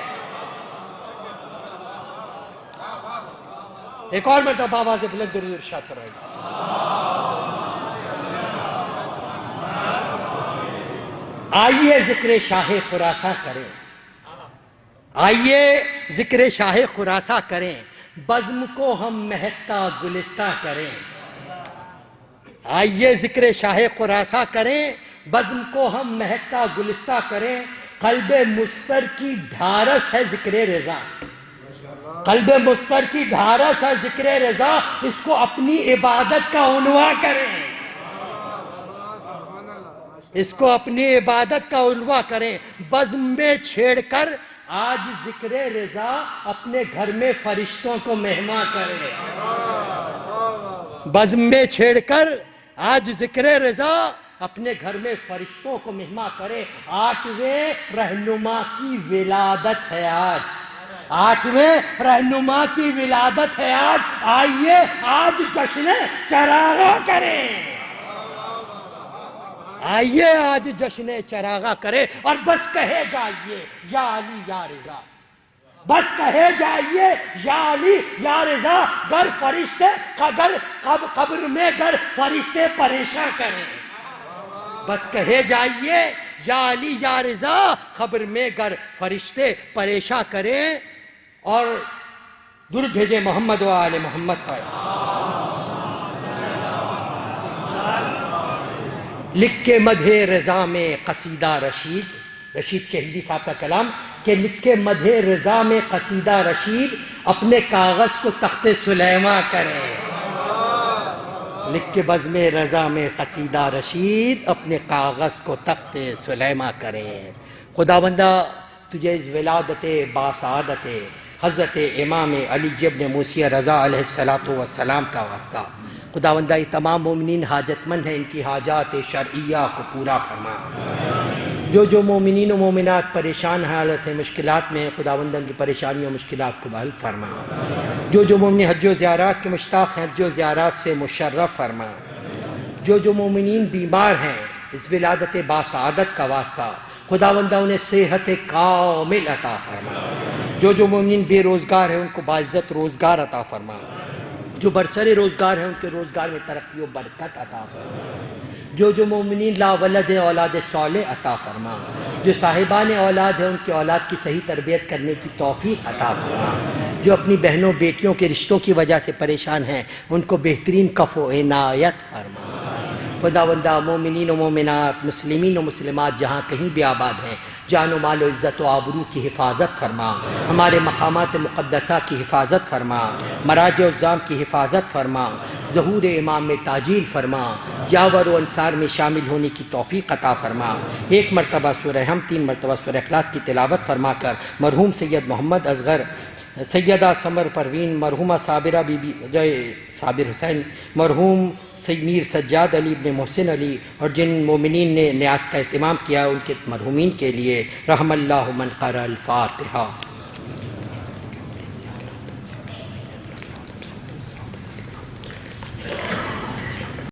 ایک اور مرتبہ آواز بلند درود ارشاد فرمائیے. آئیے ذکر شاہ خراساں کریں، آئیے ذکر شاہ خراساں کریں، بزم کو ہم مہکتا گلستہ کریں. آئیے ذکر شاہ خراساں کریں، بزم کو ہم مہکتا گلستہ کریں. قلب مستر کی ڈھارس ہے ذکر رضا، قلب مستر کی ڈھارس ہے ذکر رضا، اس کو اپنی عبادت کا عنوان کریں، اس کو اپنی عبادت کا عنوان کریں. بزم میں چھیڑ کر آج ذکر رضا اپنے گھر میں فرشتوں کو مہمان کریں. بزم میں چھیڑ کر آج ذکر رضا اپنے گھر میں فرشتوں کو مہمان کرے. 8ویں رہنما کی ولادت ہے آج، 8ویں رہنما کی ولادت ہے آج. آئیے آج جشن چراغاں کریں، آئیے آج جشن چراغاں کریں اور بس کہے جائیے یا علی یا رضا، بس کہے جائیے یا علی یا رضا گر فرشتے قبر میں گر فرشتے پریشان کریں. بس کہے جائیے یا علی یا رضا قبر میں گر فرشتے پریشان کریں. اور درود بھیجے محمد و آل محمد پر. لکھ کے مدح رضا میں قصیدہ رشید شہیدی صاحب کا کلام کہ لکھ کے مدح رضا میں قصیدہ رشید اپنے کاغذ کو تخت سلیماں کرے. لکھ کے بزم رضا میں قصیدہ رشید اپنے کاغذ کو تخت سلیماں کرے. خداوندہ تجھے اس ولادت باسعادت حضرت امام علی ابن موسی رضا علیہ السلام کا واسطہ خداوندہ یہ تمام مومنین حاجت مند ہیں، ان کی حاجات شرعیہ کو پورا فرما. جو مومنین و مومنات پریشان حالت ہیں، مشکلات میں ہیں، خداوندہ ان کی پریشانیوں و مشکلات کو حل فرما. جو مومنین حج و زیارات کے مشتاق ہیں، حج و زیارات سے مشرف فرما. جو مومنین بیمار ہیں، اس ولادت باسعادت کا واسطہ خداوندہ انہیں صحت کامل عطا فرما. جو مومنین بے روزگار ہیں ان کو باعزت روزگار عطا فرما. جو برسر روزگار ہیں ان کے روزگار میں ترقی و برکت عطا فرما. جو مومنین لا ولد ہیں اولاد صالح عطا فرما. جو صاحبان اولاد ہیں ان کی اولاد کی صحیح تربیت کرنے کی توفیق عطا فرما. جو اپنی بہنوں بیٹیوں کے رشتوں کی وجہ سے پریشان ہیں ان کو بہترین کف و عنایت فرما. خداوندہ مومنین و مومنات، مسلمین و مسلمات جہاں کہیں بھی آباد ہیں، جان و مال و عزت و آبرو کی حفاظت فرما. ہمارے مقامات مقدسہ کی حفاظت فرما. مراجع و اعظام کی حفاظت فرما. ظہور امام میں تعجیل فرما. جاور و انصار میں شامل ہونے کی توفیق عطا فرما. ایک مرتبہ سورہ حمد، 3 مرتبہ سورہ اخلاص کی تلاوت فرما کر مرحوم سید محمد اصغر، سیدہ سمر پروین، مرحومہ صابرہ بی بی صابر حسین، مرحوم میر سجاد علی ابن محسن علی اور جن مومنین نے نیاز کا اہتمام کیا ان کے مرحومین کے لیے رحم اللہ من قرأ الفاتحہ.